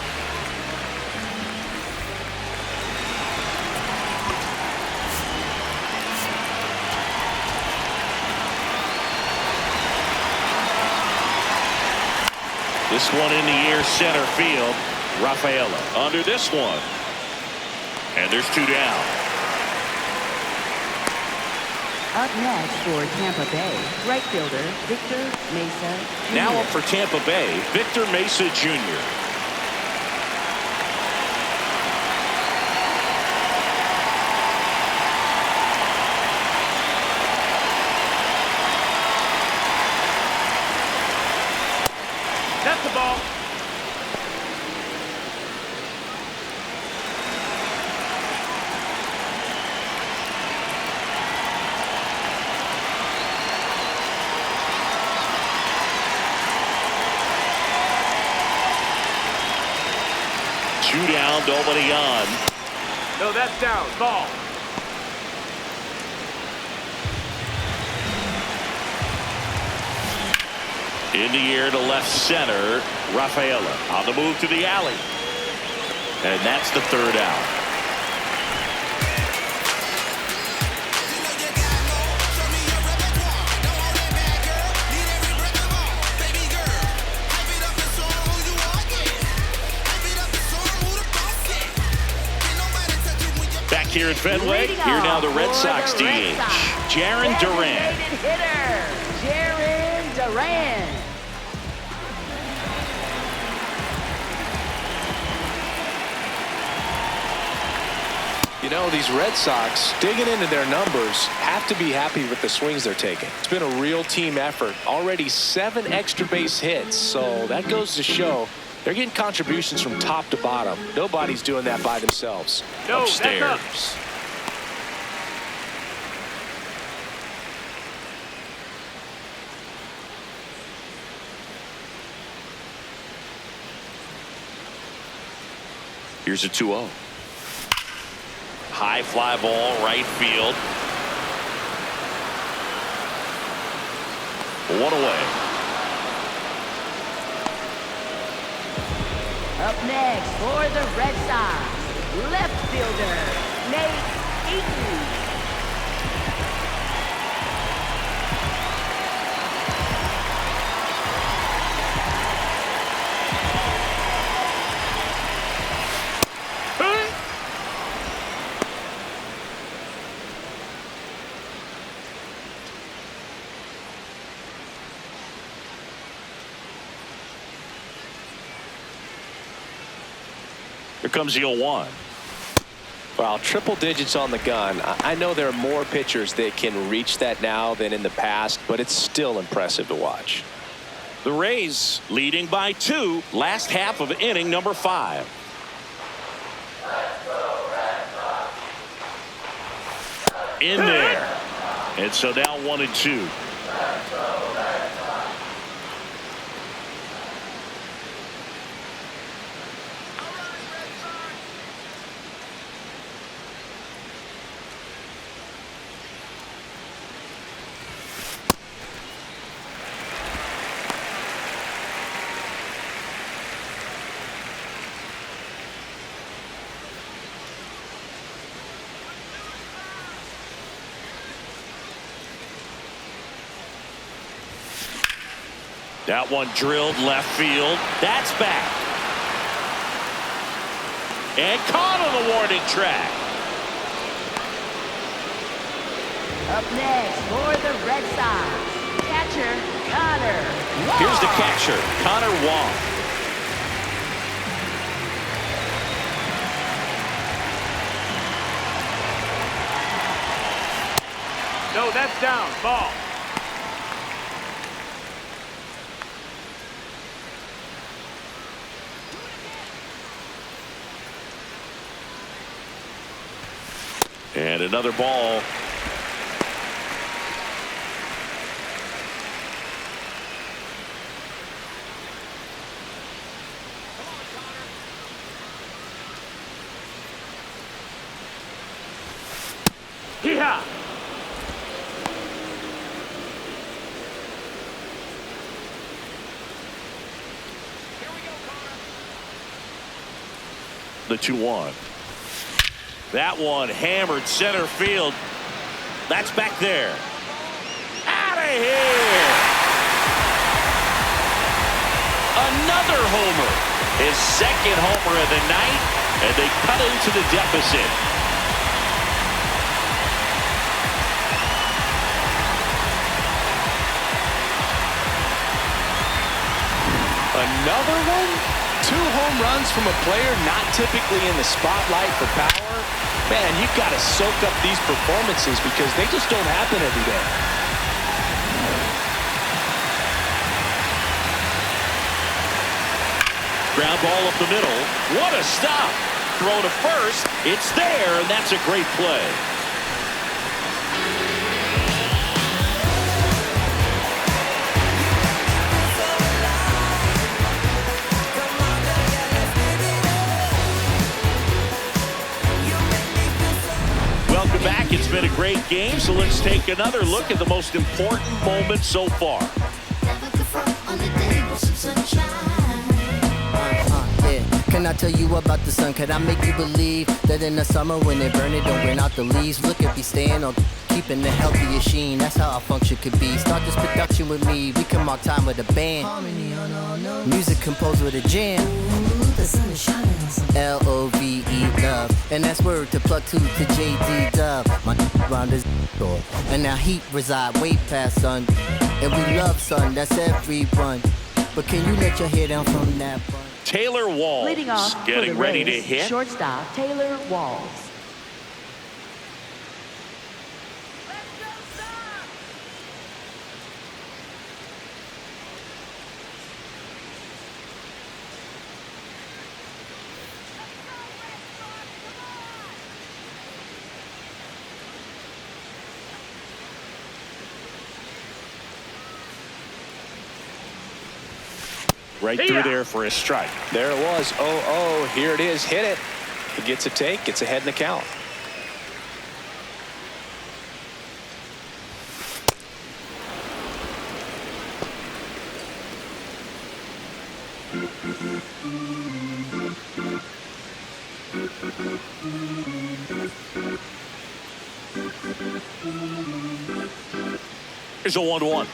This one in the air, center field. Rafaela under this one. And there's 2 down. Up next for Tampa Bay, right fielder Victor Mesa Jr. Now up for Tampa Bay, Victor Mesa Jr. That's the ball. Two down, nobody on. No, that's down. Ball. In the air to left center, Rafaela on the move to the alley. And that's the 3rd out. Back here at Fenway, here now the Red Sox DH, Jarren Duran. Jarren Duran. You know, these Red Sox, digging into their numbers, have to be happy with the swings they're taking. It's been a real team effort. Already 7 extra base hits, so that goes to show they're getting contributions from top to bottom. Nobody's doing that by themselves. No, Upstairs. that's up. Here's a 2-0. High fly ball, right field. 1 away. Up next for the Red Sox, left fielder Nate Eaton. Here comes the 0-1. Well, triple digits on the gun. I know there are more pitchers that can reach that now than in the past, but it's still impressive to watch. The Rays leading by 2, last half of inning number 5. In there. And so now 1-2. That one drilled left field. That's back. And caught on the warning track. Up next for the Red Sox, catcher Connor Wong. Here's the catcher, Connor Wong. No, that's down. Ball. And another ball. Yeah. The 2-1. That one hammered center field. That's back there. Out of here. Another homer. His second homer of the night, and they cut into the deficit. Another one? 2 home runs from a player not typically in the spotlight for power. Man, you've got to soak up these performances because they just don't happen every day. Ground ball up the middle. What a stop. Throw to first. It's there, and that's a great play. Welcome back. It's been a great game, so let's take another look at the most important moments so far. Can I tell you about the sun? Can I make you believe that in the summer when they burn it, don't burn out the leaves? Look at me staying on keeping the healthiest sheen. That's how our function could be. Start this production with me. We can mark time with a band. Music composed with a jam. L-O-V-E, love. And that's word to plug 2 to J-D Dub. My round is door. And now heat reside way past sun. And we love sun, that's everyone. But can you let your hair down from that bun? Taylor Walls Leading off getting for the ready to Rays, hit. shortstop Taylor Walls. Right through there for a strike. There it was. 0-0. Here it is. Hit it. He gets a take. Gets ahead in the count. Here's a 1-1.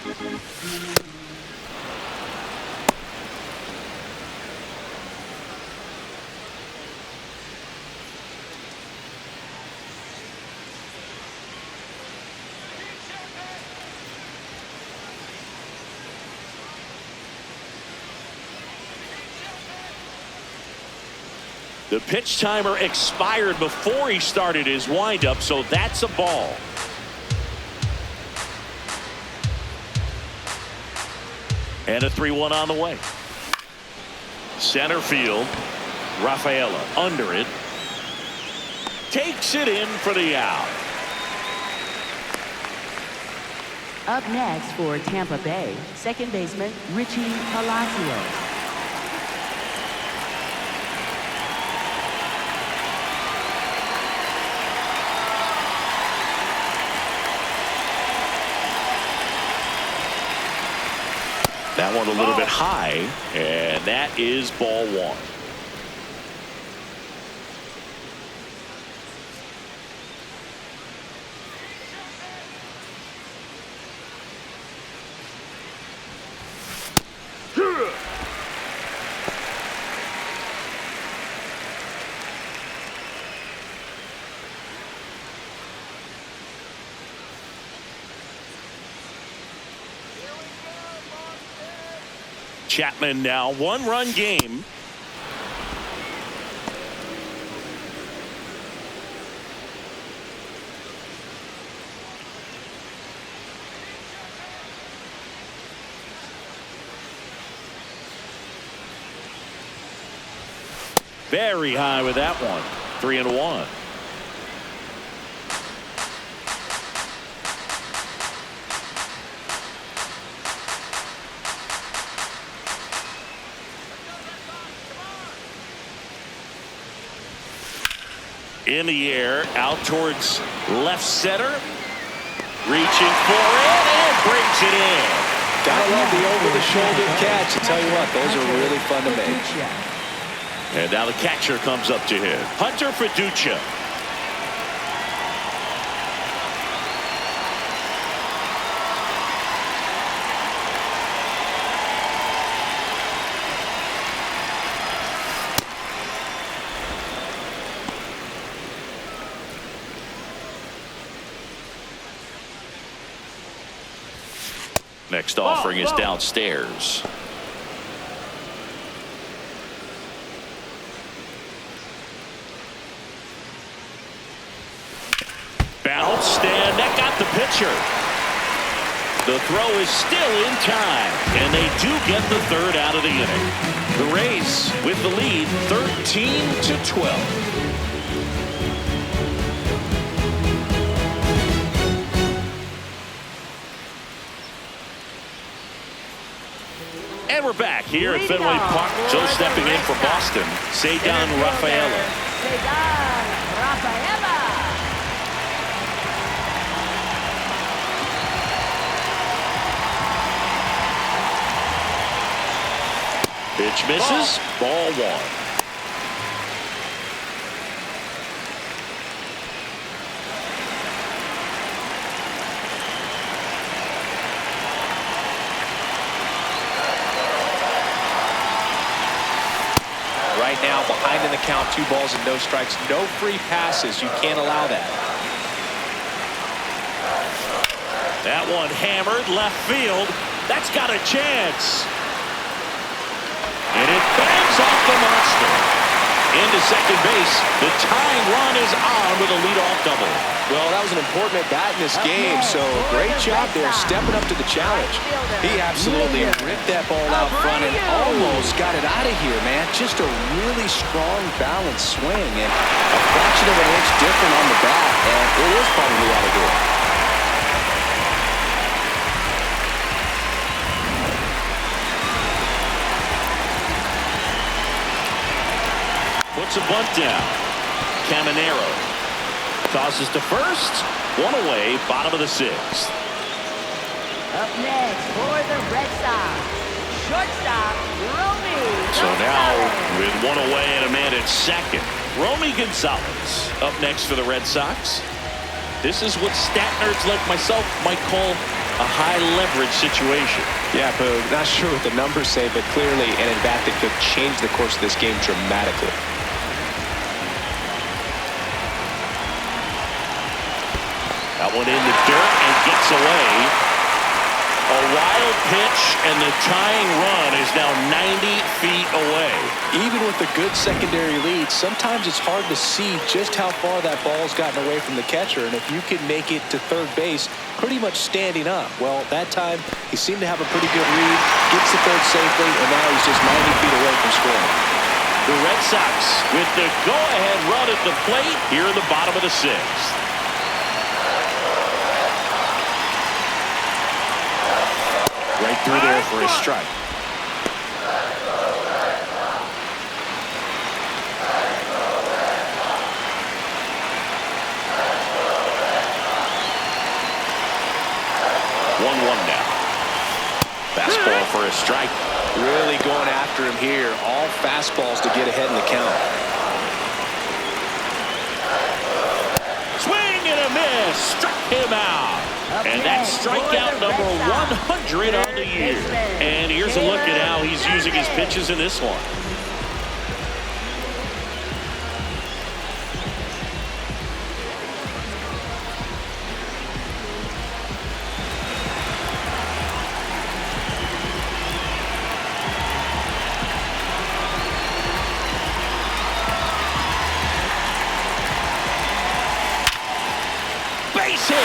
The pitch timer expired before he started his windup, so that's a ball. And a 3-1 on the way. Center field. Rafaela under it. Takes it in for the out. Up next for Tampa Bay, second baseman Richie Palacios. That one a little bit high, and that is ball one. Chapman now, one-run game. Very high with that one. 3-1. In the air, out towards left center. Reaching for it and brings it in. Gotta love the over-the-shoulder catch. I tell you what, those are really fun to make. And now the catcher comes up to him. Hunter Fiducia. Next offering is downstairs. Bounced, and that got the pitcher. The throw is still in time, and they do get the third out of the inning. The Rays with the lead, 13-12. And we're back here at Fenway Park. Joe stepping in for Boston. Cedar Rafaela. Pitch misses. Ball one. Right now, behind in the count, 2 balls and no strikes, no free passes. You can't allow that. That one hammered left field. That's got a chance. And it bangs off the monster. Into second base. The tying run is on with a leadoff double. Well, that was an important at-bat in this game, so great job there stepping up to the challenge. He absolutely ripped that ball out front and almost got it out of here, man. Just a really strong, balanced swing, and a fraction of an inch different on the bat, and it is probably out of here. Puts a bunt down. Caminero tosses to first. One away, bottom of the 6th. Up next for the Red Sox, shortstop Romy. So now with one away and a man at second, Romy Gonzalez up next for the Red Sox. This is what stat nerds like myself might call a high leverage situation. Yeah, but not sure what the numbers say, but clearly an at-bat that could change the course of this game dramatically. That one in the dirt and gets away. A wild pitch, and the tying run is now 90 feet away. Even with a good secondary lead, sometimes it's hard to see just how far that ball's gotten away from the catcher. And if you can make it to third base pretty much standing up, well, that time he seemed to have a pretty good read, gets to third safely, and now he's just 90 feet away from scoring. The Red Sox with the go-ahead run at the plate here in the bottom of the sixth. Right through there for a strike. Now. Fastball for a strike. Really going after him here. All fastballs to get ahead in the count. Swing and a miss. Struck him out. And that's strikeout number 100 on the year. And here's a look at how he's using his pitches in this one. Base hit.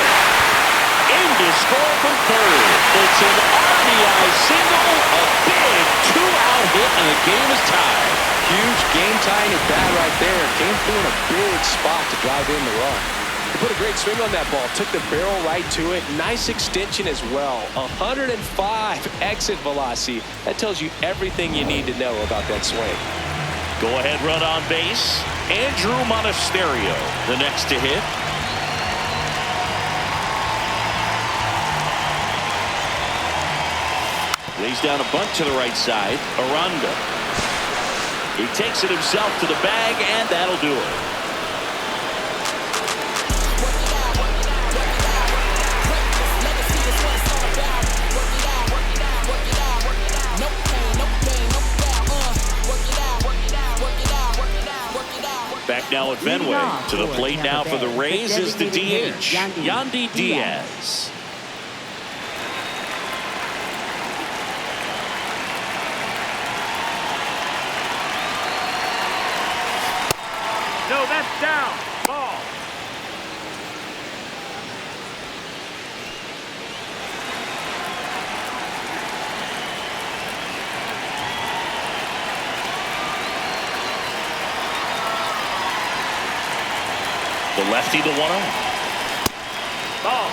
In to score from third. It's an RBI single. A big two-out hit, and the game is tied. Huge game-tying at bat right there. Came through in a big spot to drive in the run. He put a great swing on that ball. Took the barrel right to it. Nice extension as well. 105 exit velocity. That tells you everything you need to know about that swing. Go-ahead run on base. Andrew Monasterio, the next to hit. Lays down a bunt to the right side. Aranda. He takes it himself to the bag, and that'll do it. Back now at Fenway. To the plate now for the Rays is the DH, Yandy Diaz. No, that's down. Ball. The lefty, the 1-0. Ball.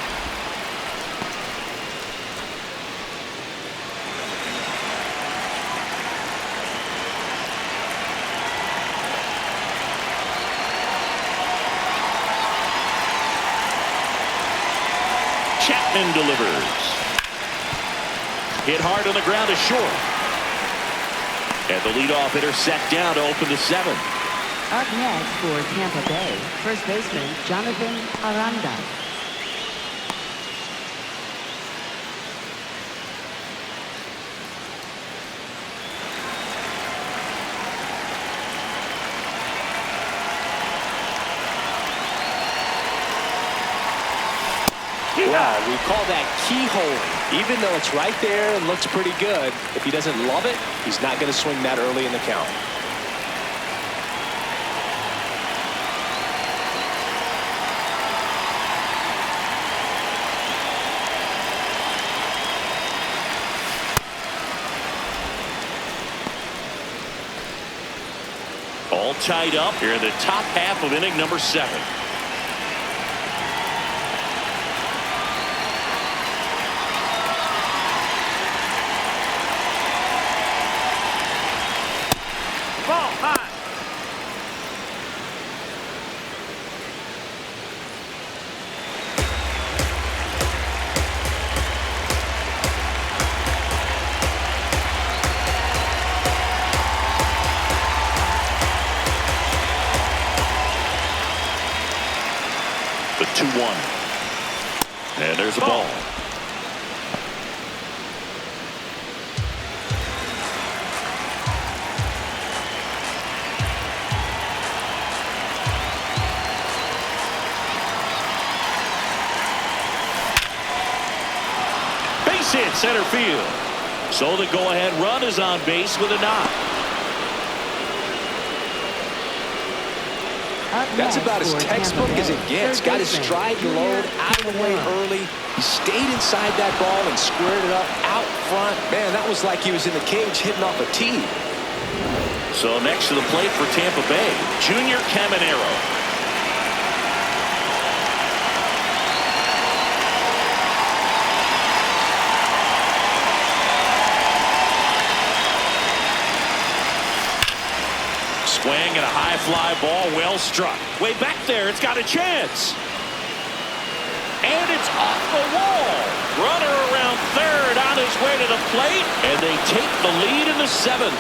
Chapman delivers. Hit hard on the ground is short. And the leadoff hitter set down to open the 7th. Up next for Tampa Bay, first baseman Jonathan Aranda. Wow, we call that keyhole. Even though it's right there and looks pretty good, if he doesn't love it, he's not going to swing that early in the count. All tied up here in the top half of inning number 7. Ball high. The 2-1. And there's a ball. base hit center field. So the go-ahead run is on base with a knock. That's about as textbook as it gets. Got his stride load out of the way early. He stayed inside that ball and squared it up out front. Man, that was like he was in the cage hitting off a tee. So next to the plate for Tampa Bay, Junior Caminero. Swing and a high fly ball, well struck. Way back there, it's got a chance. And it's off the wall. Runner around third on his way to the plate, and they take the lead in the 7th.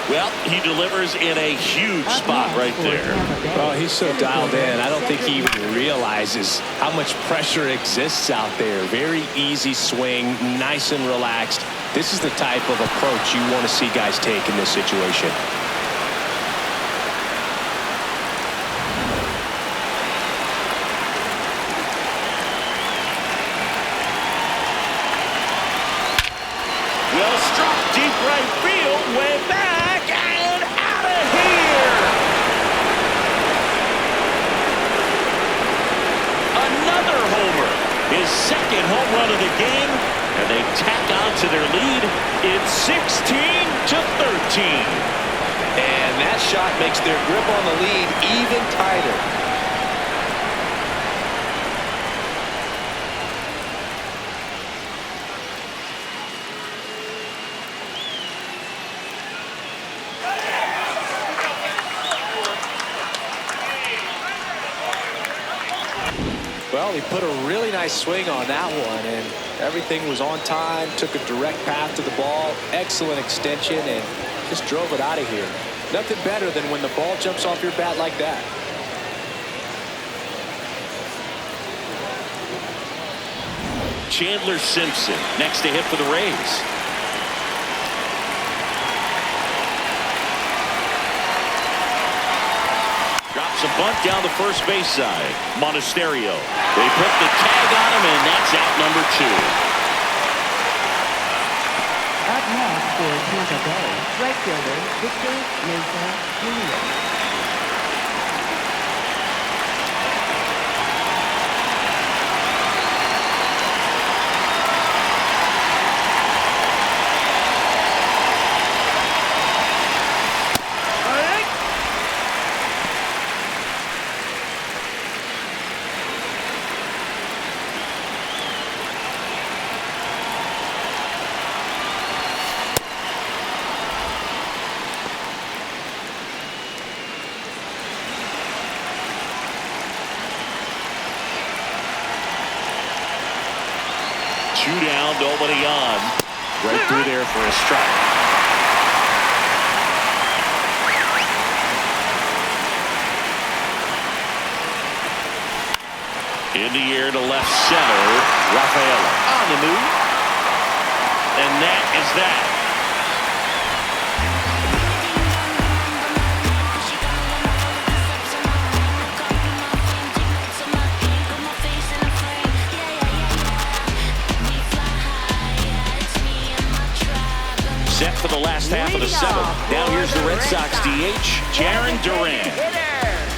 Well, he delivers in a huge spot right there. Oh, he's so dialed in. I don't think he even realizes how much pressure exists out there. Very easy swing, nice and relaxed. This is the type of approach you want to see guys take in this situation. Well struck, deep right field, way back and out of here. Another homer, his second home run of the game, and they tack on to their lead. It's 16-13. And that shot makes their grip on the lead even tighter. Well, he put a really nice swing on that one, and everything was on time, took a direct path to the ball, excellent extension, and just drove it out of here. Nothing better than when the ball jumps off your bat like that. Chandler Simpson next to hit for the Rays. Drops a bunt down the first base side. Monasterio. They put the tag on him, and that's out number 2. Up next for Tampa Bay, right fielder Victor Mesa Jr. Two down, nobody on. Right through there for a strike. In the air to left center. Rafaela on the move. And that is that. Set for the last half of the 7th. Now here's the Red Sox DH, Jarren Duran.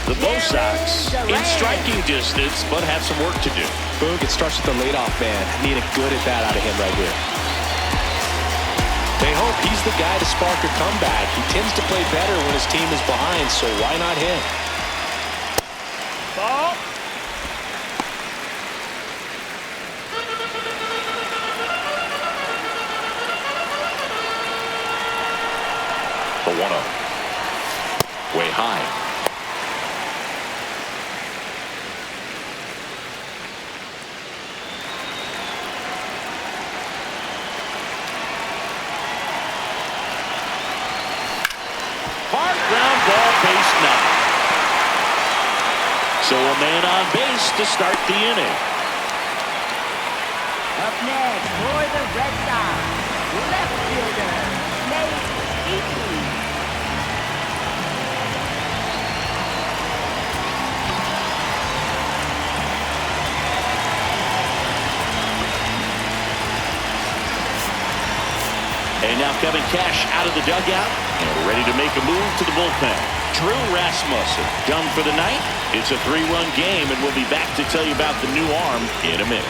The Bo Sox in striking distance, but have some work to do. Boog, it starts with the leadoff man. Need a good at bat out of him right here. They hope he's the guy to spark a comeback. He tends to play better when his team is behind, so why not him? Ball. The 1-0. Way high. Hard ground ball, base knock. So a man on base to start the inning. Up next for the Red Sox, left fielder Nate Eaton. And now Kevin Cash out of the dugout and ready to make a move to the bullpen. Drew Rasmussen done for the night. It's a 3-run game, and we'll be back to tell you about the new arm in a minute.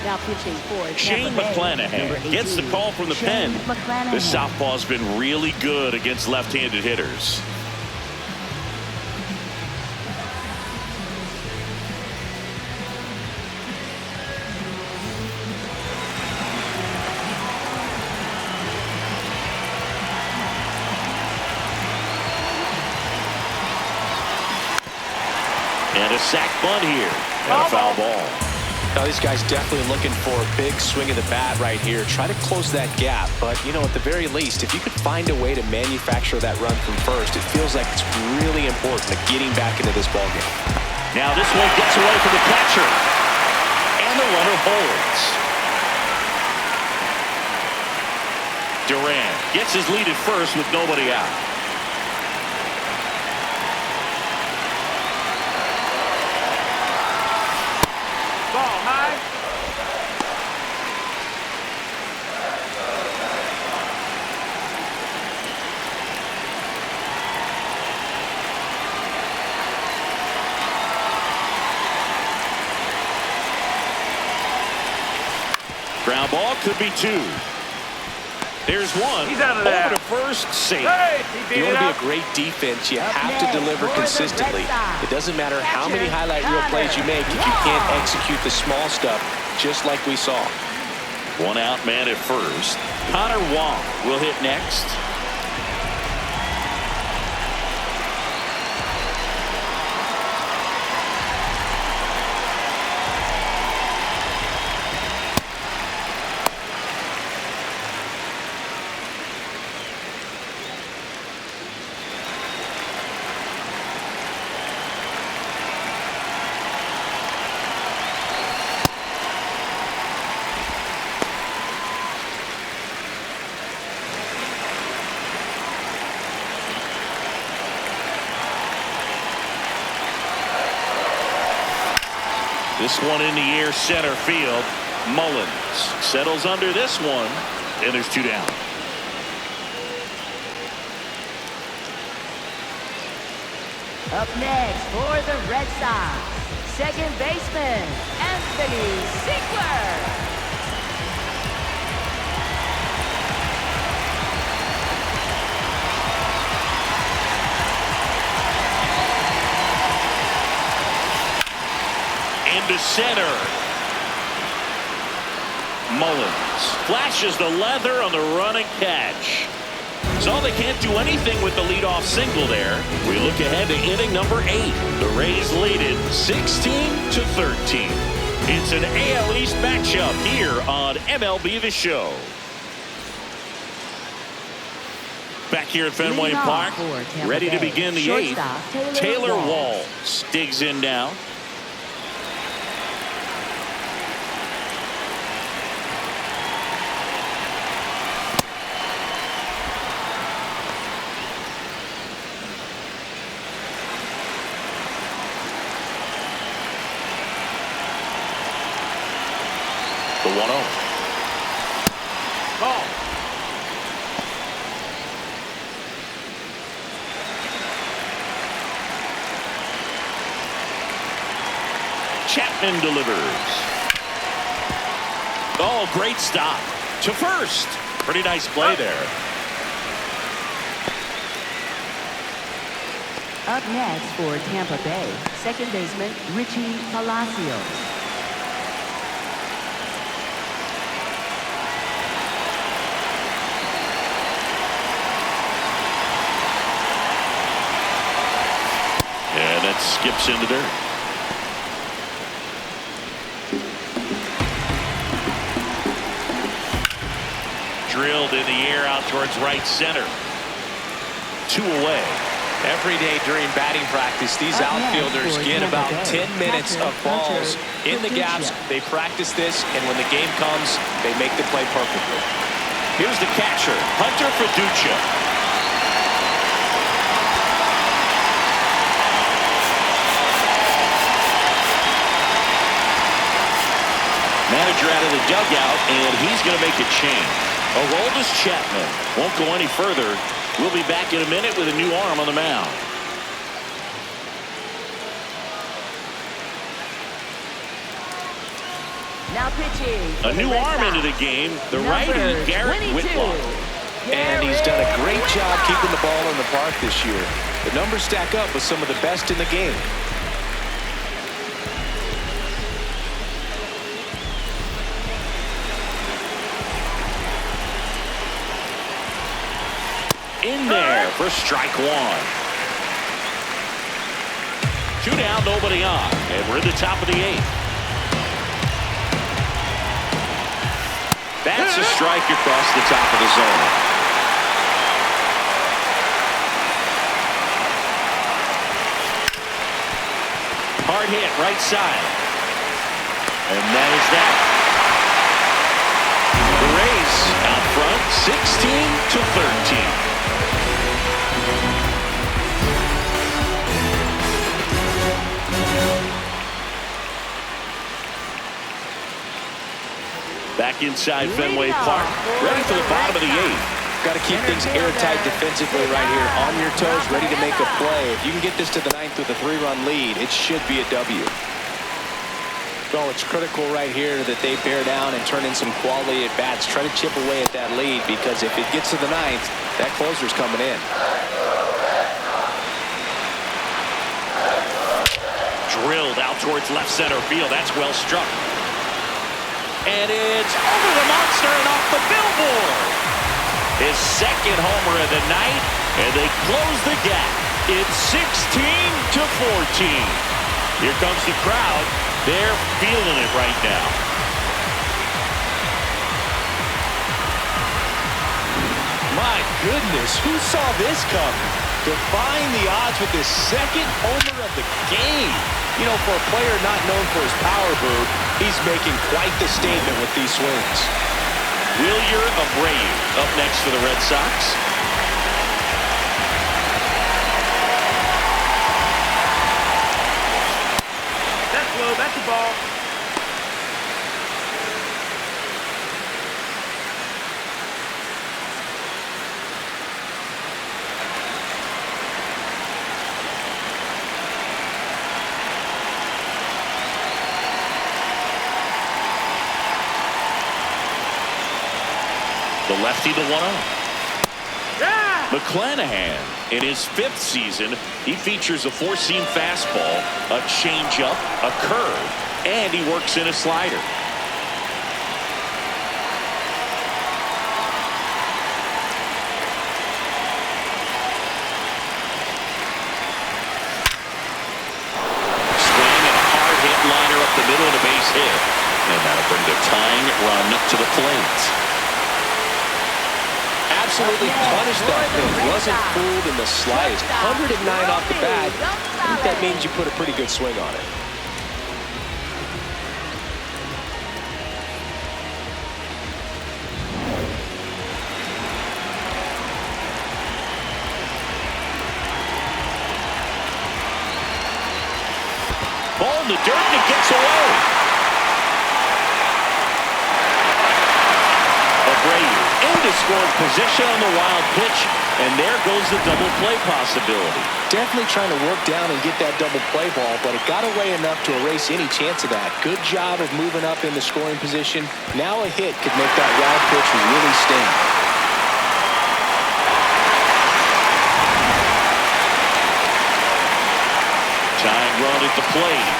Now pitching for Shane Tampa Bay, McClanahan gets the call from the pen. The southpaw's been really good against left-handed hitters. And a sac bunt here. And a foul ball. Now these guys definitely looking for a big swing of the bat right here. Try to close that gap. But, you know, at the very least, if you could find a way to manufacture that run from first, it feels like it's really important to getting back into this ballgame. Now this one gets away from the catcher. And the runner holds. Duran gets his lead at first with nobody out. Ball high. Ground ball could be 2. There's one. He's out of there. Over to first, safe. Hey, he You beat want it to be up. a great defense, you have to deliver consistently. It doesn't matter how many highlight reel plays you make if you can't execute the small stuff, just like we saw. One out man at first. Connor Wong will hit next. This one in the air, center field. Mullins settles under this one, and there's 2 down. Up next for the Red Sox, second baseman, Anthony Ziegler. Into center. Mullins flashes the leather on the running catch. So they can't do anything with the leadoff single there. We look ahead to inning number 8. The Rays lead it 16-13. It's an AL East matchup here on MLB The Show. Back here at Fenway Park, ready to begin the 8th. Taylor Walls digs in now. The 1-0. Ball. Chapman delivers. Oh, great stop. To first. Pretty nice play there. Up next for Tampa Bay, second baseman, Richie Palacios. And that skips into dirt. Drilled in the air out towards right center. 2 away. Every day during batting practice, these outfielders get about 10 minutes of balls in the gaps. They practice this, and when the game comes, they make the play perfectly. Here's the catcher, Hunter Fiducia. manager out of the dugout, and he's going to make a change. Aroldis Chapman won't go any further. We'll be back in a minute with a new arm on the mound. Now pitching. A new arm into the game, the righty, Garrett Whitlock. And he's done a great job keeping the ball in the park this year. The numbers stack up with some of the best in the game. In there for strike one. 2 down, nobody on, and we're at the top of the 8th. That's a strike across the top of the zone. Hard hit, right side. And that is that. The Rays out front, 16-13. Back inside Fenway Park, ready for the bottom of the 8th. Got to keep things airtight defensively right here, on your toes, ready to make a play. If you can get this to the 9th with a 3-run lead, it should be a W. Well, it's critical right here that they bear down and turn in some quality at bats. Try to chip away at that lead, because if it gets to the 9th, that closer's coming in. Drilled out towards left center field. That's well struck. And it's over the monster and off the billboard. His second homer of the night, and they close the gap. It's 16-14. Here comes the crowd. They're feeling it right now. My goodness, who saw this coming? Defying the odds with his second homer of the game. You know, for a player not known for his power move, he's making quite the statement with these swings. Wilyer Abreu up next for the Red Sox. That's low. That's the ball. The lefty, the 1-0. Yeah! McClanahan, in his 5th season, he features a 4-seam fastball, a changeup, a curve, and he works in a slider. Swing and a hard hit liner up the middle of the base hit. And that'll bring the tying run to the plate. Absolutely punished that thing. Wasn't fooled in the slightest. 109 off the bat. I think that means you put a pretty good swing on it. Ball in the dirt and it gets away. Abreu into scoring position on the wild pitch, and there goes the double play possibility. Definitely trying to work down and get that double play ball, but it got away enough to erase any chance of that. Good job of moving up in the scoring position. Now a hit could make that wild pitch really sting. Tying run at the plate.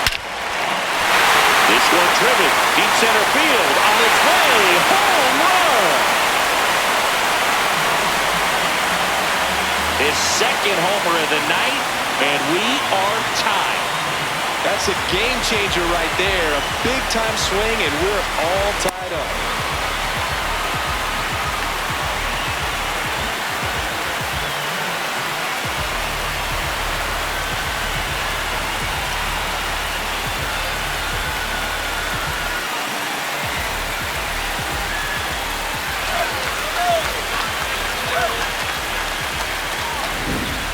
This one driven deep center field on its way. Home run! His second homer of the night, and we are tied. That's a game changer right there. A big time swing, and we're all tied up.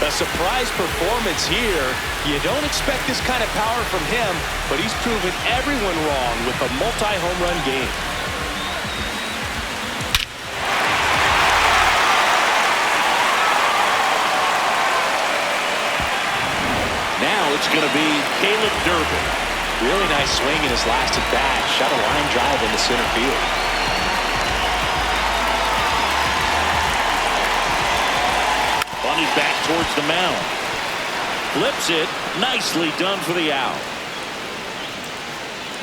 A surprise performance here. You don't expect this kind of power from him, but he's proven everyone wrong with a multi-home run game. Now it's going to be Caleb Durbin. Really nice swing in his last at bat. Shot a line drive into center field. Bunted back towards the mound. Flips it. Nicely done for the out.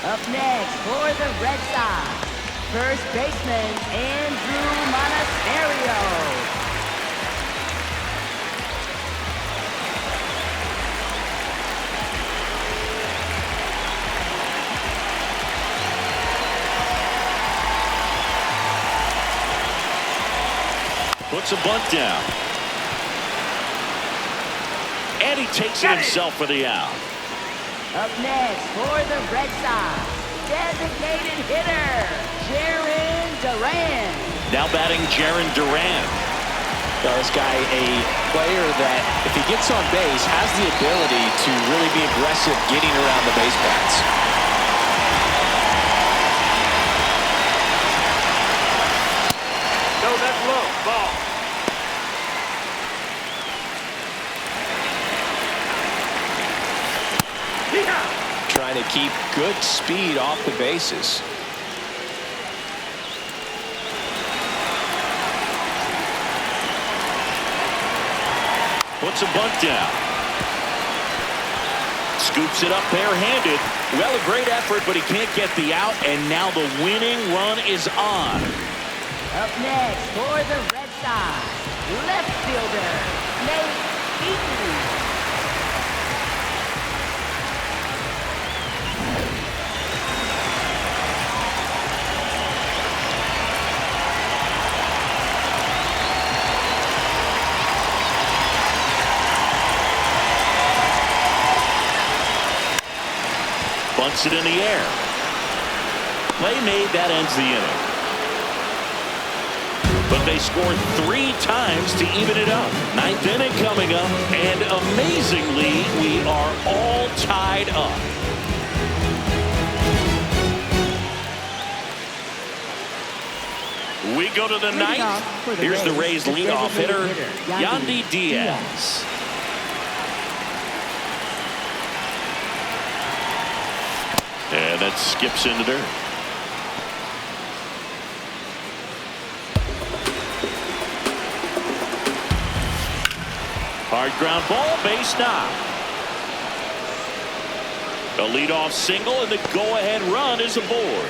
Up next for the Red Sox, first baseman Andrew Monasterio. Puts a bunt down. And he takes it himself for the out. Up next for the Red Sox, designated hitter, Jarren Duran. Now batting Jarren Duran. This guy, a player that, if he gets on base, has the ability to really be aggressive getting around the base paths. No, that's low. Ball. Trying to keep good speed off the bases. Puts a bunt down. Scoops it up barehanded. Well, a great effort, but he can't get the out, and now the winning run is on. Up next for the Red Sox, left fielder, Nate Eaton. Bunts it in the air. Play made, that ends the inning. But they scored 3 times to even it up. 9th inning coming up, and amazingly, we are all tied up. We go to the 9th. Here's the Rays leadoff hitter, Yandy Diaz. And that skips into dirt. Hard ground ball, base knock. A leadoff single, and the go-ahead run is aboard.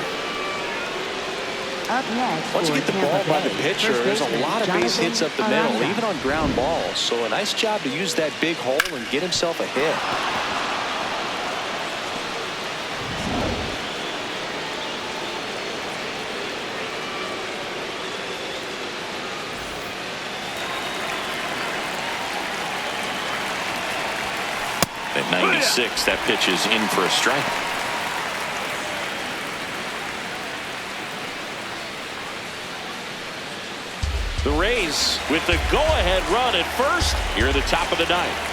Up next, once you get the ball by the pitcher, there's a lot of base hits up the middle, even on ground balls. So a nice job to use that big hole and get himself a hit. At 96, that pitch is in for a strike. The Rays with the go-ahead run at first here at the top of the 9th.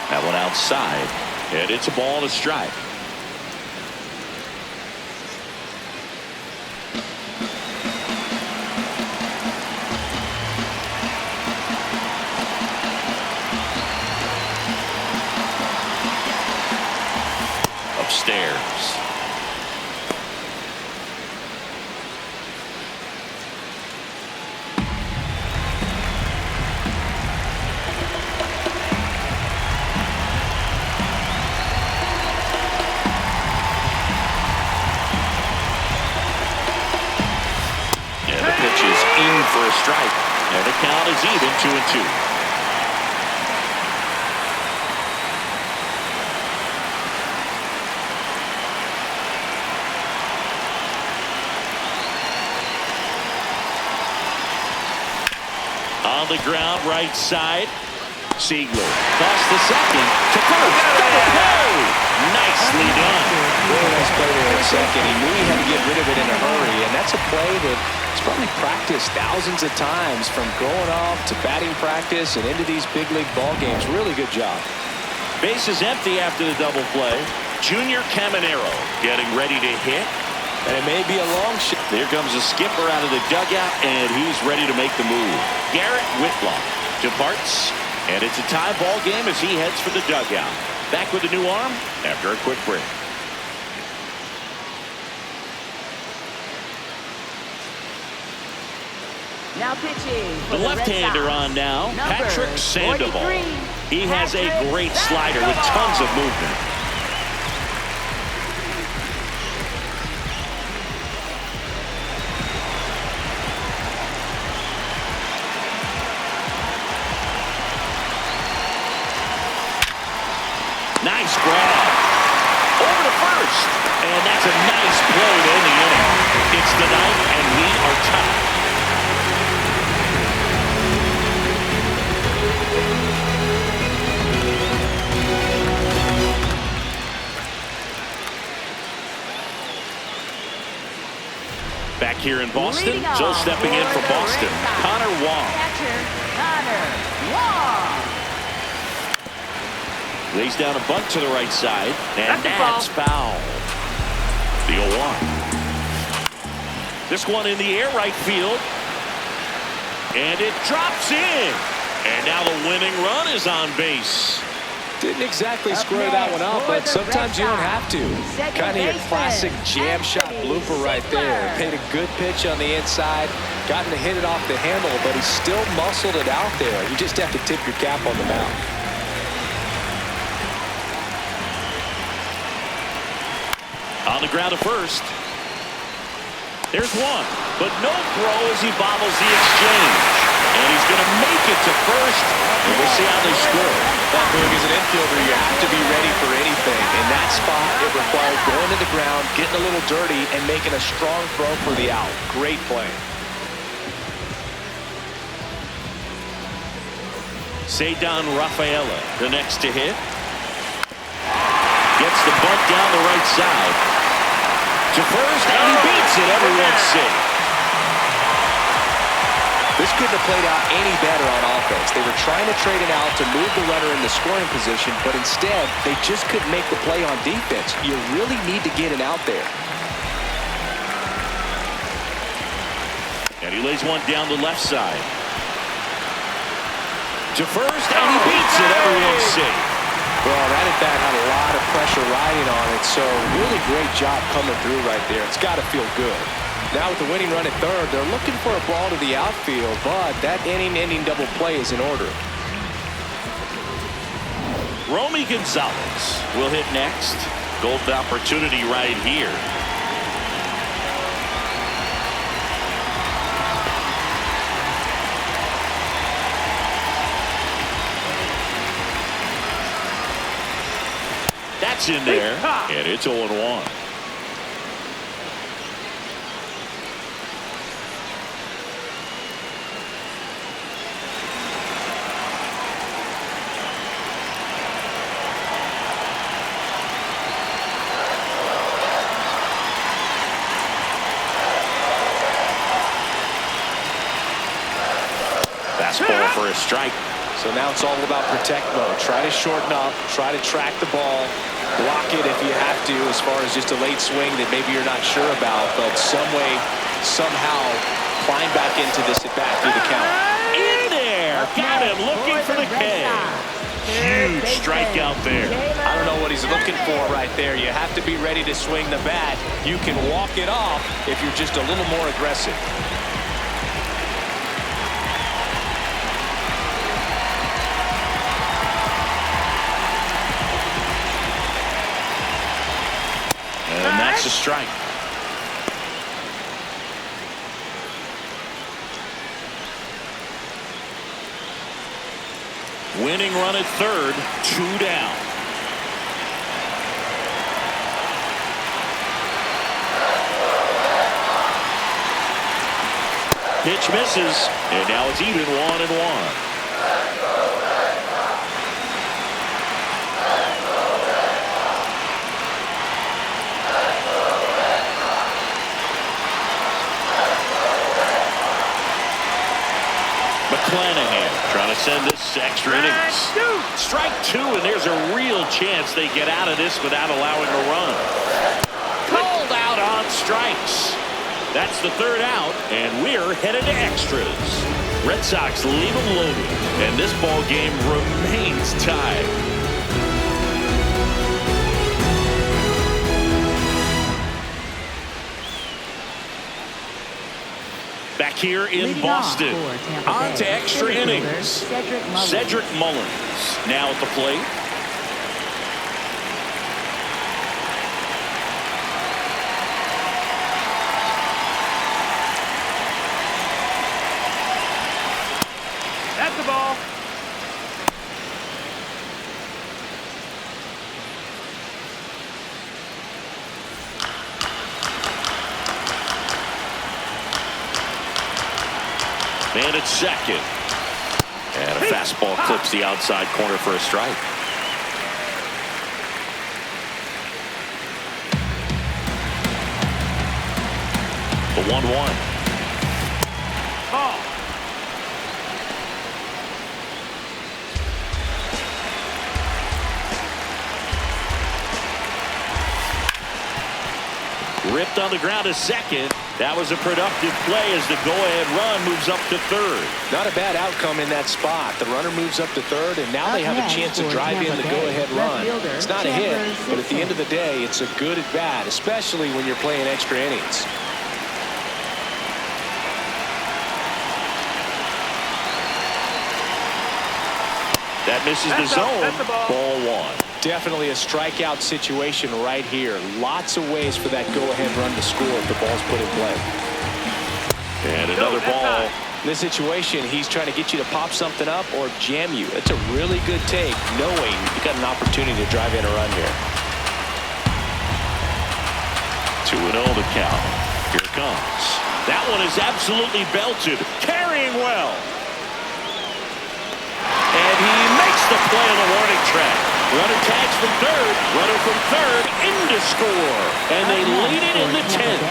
That one outside, and it's a ball and a strike. Upstairs. And the pitch is in for a strike. And the count is even, 2-2. On the ground, right side. Ziegler toss the second to first. Double play. Nicely done. Really nice play there at second. He knew he had to get rid of it in a hurry, and that's a play that he's probably practiced thousands of times from growing up to batting practice and into these big league ball games. Really good job. Base is empty after the double play. Junior Caminero getting ready to hit. And it may be a long shot. There comes a skipper out of the dugout, and he's ready to make the move. Garrett Whitlock departs, and it's a tie ball game as he heads for the dugout. Back with a new arm after a quick break. Now pitching The for the left-hander Red Sox. on now, Number Patrick Sandoval. 43, He has a Patrick great slider with Sandoval. tons of movement. Nice grab. Over to first. And that's a nice play to end the inning. It's the ninth, and we are tied. Back here in Boston, Leading Joe off stepping in for the Boston. Red Sox. Connor Wong. Catcher, Connor Wong. Lays down a bunt to the right side, and That's a foul. The 0-1. This one in the air, right field. And it drops in. And now the winning run is on base. Didn't exactly Up square that one next up, for but the sometimes Red you don't Sox. have to. Second Kind of your baseman, classic jam shot Anthony blooper right there. Ziegler. Paid a good pitch on the inside, gotten to hit it off the handle, but he still muscled it out there. You just have to tip your cap on the mound. On the ground to first. There's one, but no throw as he bobbles the exchange. And he's going to make it to first, and we'll see how they score. That big as an infielder, you have to be ready for anything. In that spot, it required going to the ground, getting a little dirty, and making a strong throw for the out. Great play. Cedar Rafaela, the next to hit. Gets the bunt down the right side. To first, and he beats it. Everyone's safe. This couldn't have played out any better on offense. They were trying to trade it out to move the runner in the scoring position, but instead, they just couldn't make the play on defense. You really need to get it out there. And he lays one down the left side. To first, and he beats it. Everyone's safe. Well, that at bat had a lot of pressure riding on it, so really great job coming through right there. It's got to feel good. Now with the winning run at third, they're looking for a ball to the outfield, but that inning-ending double play is in order. Romy Gonzalez will hit next. Golden opportunity right here. That's in there, and it's 0-1. Fastball for a strike. So now it's all about protect mode. Try to shorten up, try to track the ball, block it if you have to as far as just a late swing that maybe you're not sure about, but some way, somehow climb back into this at bat through the count. In there! Got him looking for the K. Huge strikeout there. I don't know what he's looking for right there. You have to be ready to swing the bat. You can walk it off if you're just a little more aggressive. And that's a strike. Winning run at third, 2 down. Pitch misses, and now it's even 1-1. McClanahan trying to send this to extra innings. Strike 2, and there's a real chance they get out of this without allowing a run. Called out on strikes. That's the 3rd out, and we're headed to extras. Red Sox leave them loaded, and this ball game remains tied. Back here in Boston, on to extra innings. Cedric Mullins now at the plate. That's the ball. Man at second. And a fastball clips the outside corner for a strike. The 1-1. Ball. Ripped on the ground to second. That was a productive play as the go-ahead run moves up to 3rd. Not a bad outcome in that spot. The runner moves up to 3rd, and now they have a chance to drive in the go-ahead run. It's not a hit, but at the end of the day, it's a good at-bat, especially when you're playing extra innings. That misses the zone. Ball 1. Definitely a strikeout situation right here. Lots of ways for that go-ahead run to score if the ball's put in play. And another ball. In this situation, he's trying to get you to pop something up or jam you. It's a really good take, knowing you got an opportunity to drive in a run here. 2-0 the count. Here it comes. That one is absolutely belted. Carrying well. And he makes the play on the warning track. Runner tags from 3rd. Runner from 3rd into score. And they lead it in the 10th.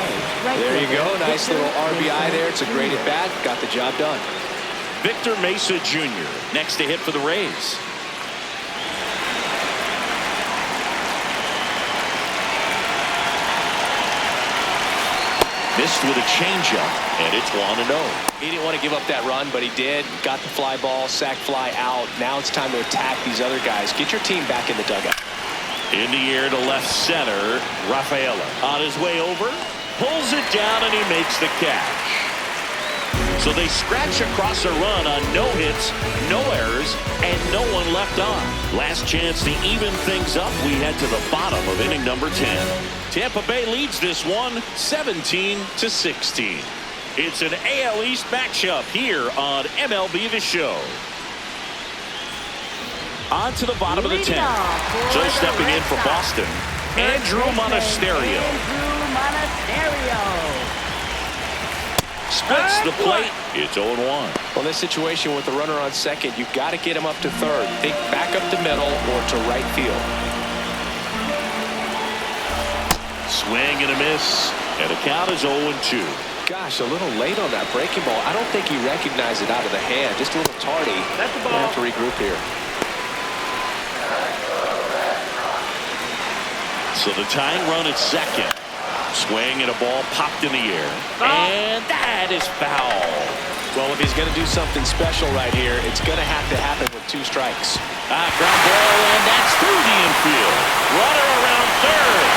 There you go. Nice little RBI there. It's a great at-bat. Got the job done. Victor Mesa Jr. next to hit for the Rays. Missed with a changeup, and it's 1-0. He didn't want to give up that run, but he did. Got the fly ball, sac fly out. Now it's time to attack these other guys. Get your team back in the dugout. In the air to left center, Rafaela on his way over, pulls it down, and he makes the catch. So they scratch across a run on no hits, no errors, and no one left on. Last chance to even things up. We head to the bottom of inning number 10. Tampa Bay leads this one 17-16. It's an AL East matchup here on MLB The Show. On to the bottom of the 10th. So stepping in for Boston, Andrew Monasterio. Splits the plate. It's 0-1. Well, this situation with the runner on second, you've got to get him up to 3rd. Think back up the middle or to right field. Swing and a miss, and the count is 0-2. Gosh, a little late on that breaking ball. I don't think he recognized it out of the hand. Just a little tardy. That's the ball. We'll have to regroup here. So the tying run at second. Swing and a ball popped in the air. And that is foul. Well, if he's going to do something special right here, it's going to have to happen with 2 strikes. Ground ball, and that's through the infield. Runner around 3rd.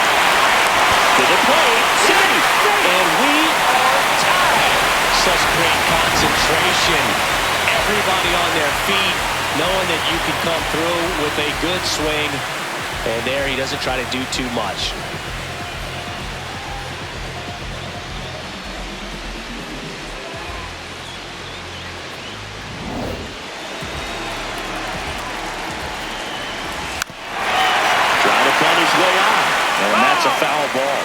To the plate, safe. And we are tied. Such great concentration. Everybody on their feet, knowing that you can come through with a good swing. And there, he doesn't try to do too much. And that's a foul ball.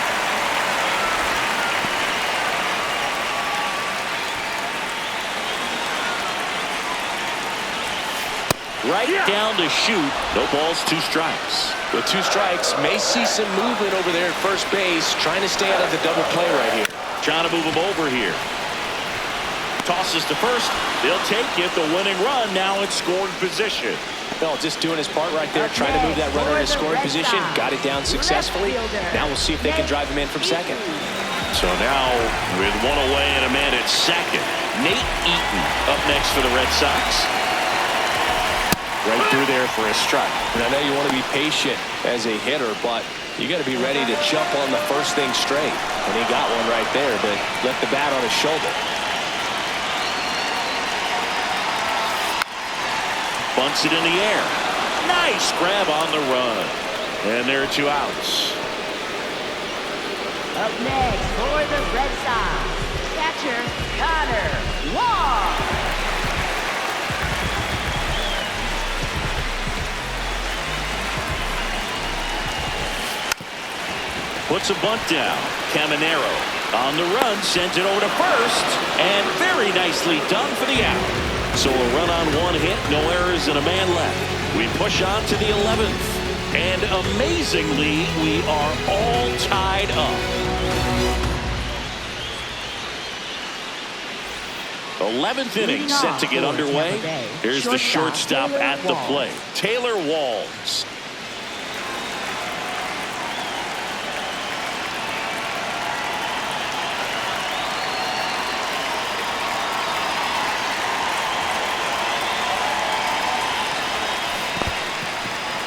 Right down to shoot. No balls, 2 strikes. With 2 strikes, may see some movement over there at first base. Trying to stay out of the double play right here. Trying to move him over here. tosses to first. They'll take it. The winning run now in scoring position. Bell just doing his part right there, trying to move that runner into scoring position. Got it down successfully. Now we'll see if they can drive him in from second. So now with one away and a man at second, Nate Eaton up next for the Red Sox. Right through there for a strike. And I know you want to be patient as a hitter, but you got to be ready to jump on the first thing straight. And he got one right there, but left the bat on his shoulder. Bunts it in the air. Nice grab on the run. And there are 2 outs. Up next for the Red Sox, catcher Connor Wong. Puts a bunt down. Caminero on the run, sends it over to first, and very nicely done for the out. So a run on 1 hit, no errors, and a man left. We push on to the 11th. And amazingly, we are all tied up. 11th inning set to get underway. Here's the shortstop at the plate, Taylor Walls.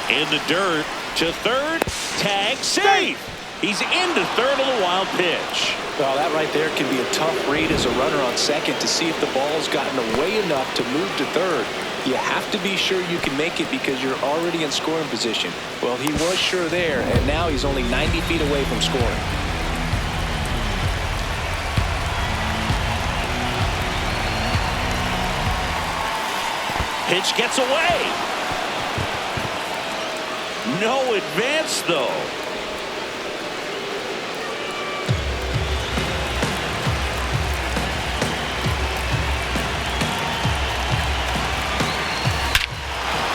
In the dirt to third, tag safe. He's into third on the wild pitch. Well, that right there can be a tough read as a runner on second to see if the ball's gotten away enough to move to third. You have to be sure you can make it because you're already in scoring position. Well, he was sure there, and now he's only 90 feet away from scoring. Pitch gets away. No advance, though.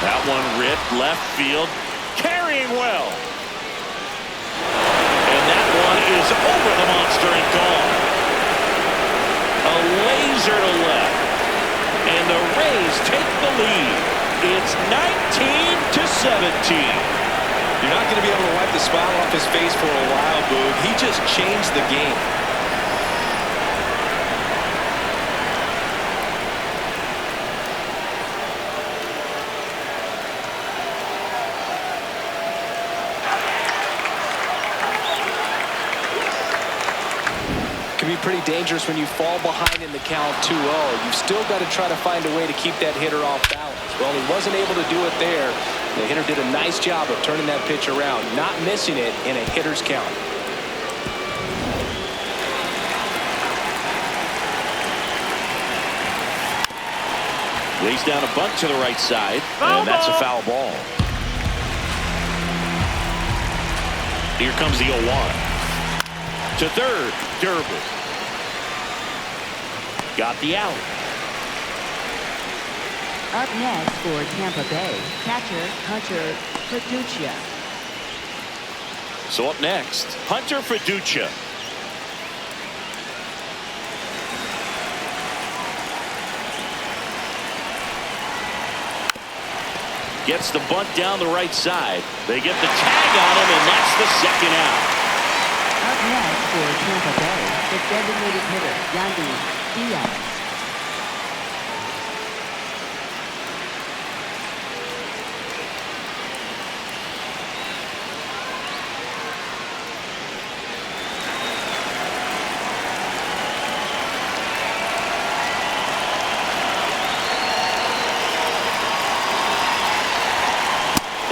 That one ripped left field, carrying well. And that one is over the monster and gone. A laser to left. And the Rays take the lead. It's 19-17. You're not going to be able to wipe the smile off his face for a while, Boog. He just changed the game. Can be pretty dangerous when you fall behind in the count 2-0. You've still got to try to find a way to keep that hitter off balance. Well, he wasn't able to do it there. The hitter did a nice job of turning that pitch around, not missing it in a hitter's count. Lays down a bunt to the right side, and that's a foul ball. Here comes the 0-1. To third, Durbin. Got the out. Up next for Tampa Bay, catcher Hunter Fiducia. So up next, Hunter Fiducia. Gets the bunt down the right side. They get the tag on him, and that's the second out. Up next for Tampa Bay, the designated hitter Yandy Diaz.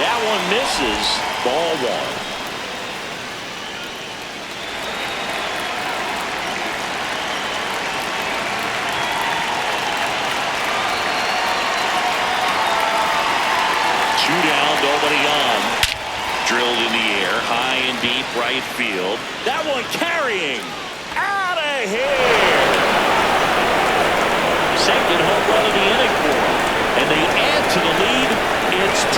That one misses. Ball 1. Two down, nobody on. Drilled in the air, high and deep right field. That one carrying. Out of here. Second home run of the inning for him. And they add to the lead. It's 20-17.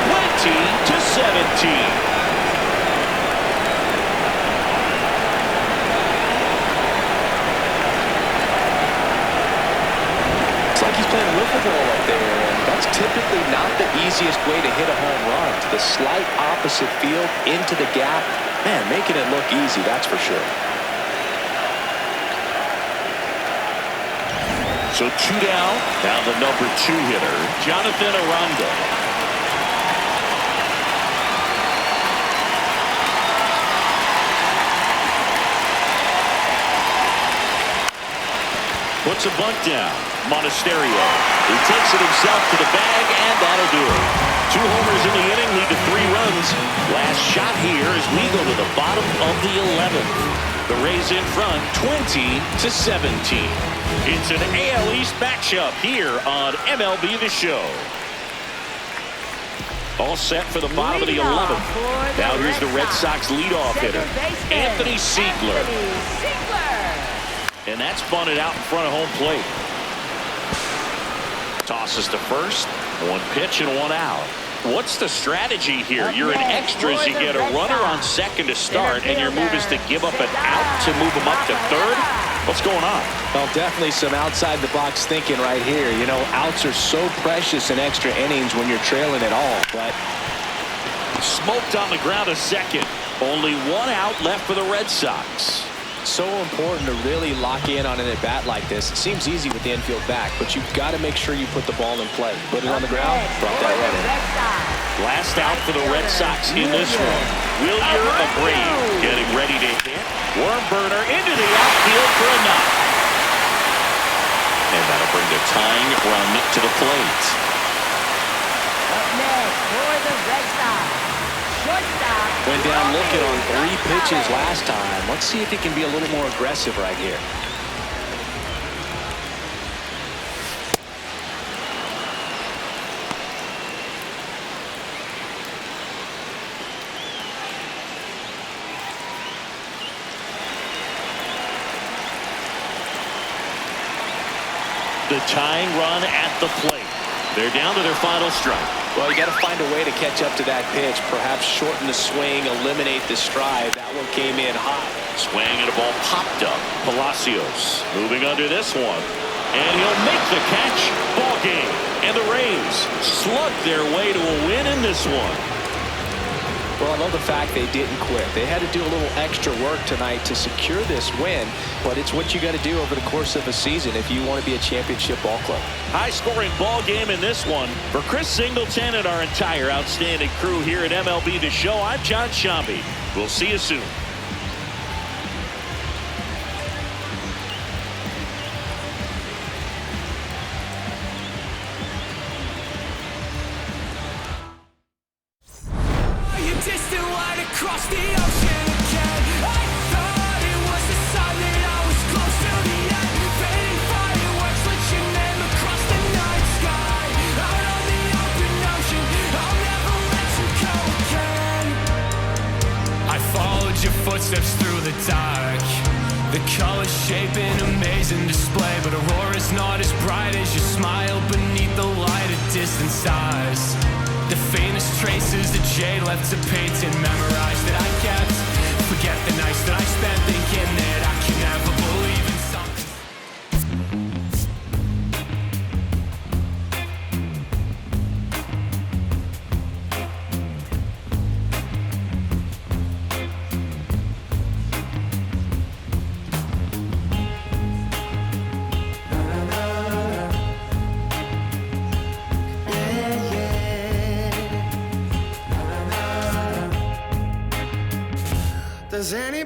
like he's playing wiffle ball up there, and that's typically not the easiest way to hit a home run. To the slight opposite field, into the gap. Man, making it look easy, that's for sure. So 2 down. Now the number 2 hitter, Jonathan Aranda. Puts a bunt down. Monasterio. He takes it himself to the bag, and that'll do it. 2 homers in the inning lead to 3 runs. Last shot here as we go to the bottom of the 11th. The Rays in front, 20-17. It's an AL East matchup here on MLB The Show. All set for the bottom of the 11th. Now here's the Red Sox leadoff hitter, Anthony Siegler. And that's bunted out in front of home plate. Tosses to first. 1 pitch and 1 out. What's the strategy here? You're in extras. You get a runner on second to start, and your move is to give up an out to move him up to third. What's going on? Well, definitely some outside-the-box thinking right here. You know, outs are so precious in extra innings when you're trailing it all. But smoked on the ground a second. Only 1 out left for the Red Sox. So important to really lock in on an at-bat like this. It seems easy with the infield back, but you've got to make sure you put the ball in play. Put it on the ground, brought that run in. Last out for the Red Sox in this one. Wilyer Abreu getting ready to hit. Worm burner into the outfield for a knock. And that'll bring the tying run to the plate. Up next for the Red Sox, shortstop. Went down looking on 3 pitches last time. Let's see if he can be a little more aggressive right here. The tying run at the plate. They're down to their final strike. Well, you got to find a way to catch up to that pitch. Perhaps shorten the swing, eliminate the stride. That one came in hot. Swing and a ball popped up. Palacios moving under this one. And he'll make the catch. Ball game. And the Rays slug their way to a win in this one. Well, I love the fact they didn't quit. They had to do a little extra work tonight to secure this win, but it's what you got to do over the course of a season if you want to be a championship ball club. High-scoring ball game in this one. For Chris Singleton and our entire outstanding crew here at MLB The Show, I'm John Shambi. We'll see you soon. Footsteps through the dark, the colors shaping amazing display, but aurora's not as bright as your smile beneath the light of distant stars. The faintest traces that jade left to paint and memorize that I kept. Forget the nights that I spent thinking that I could never believe in something. Does anybody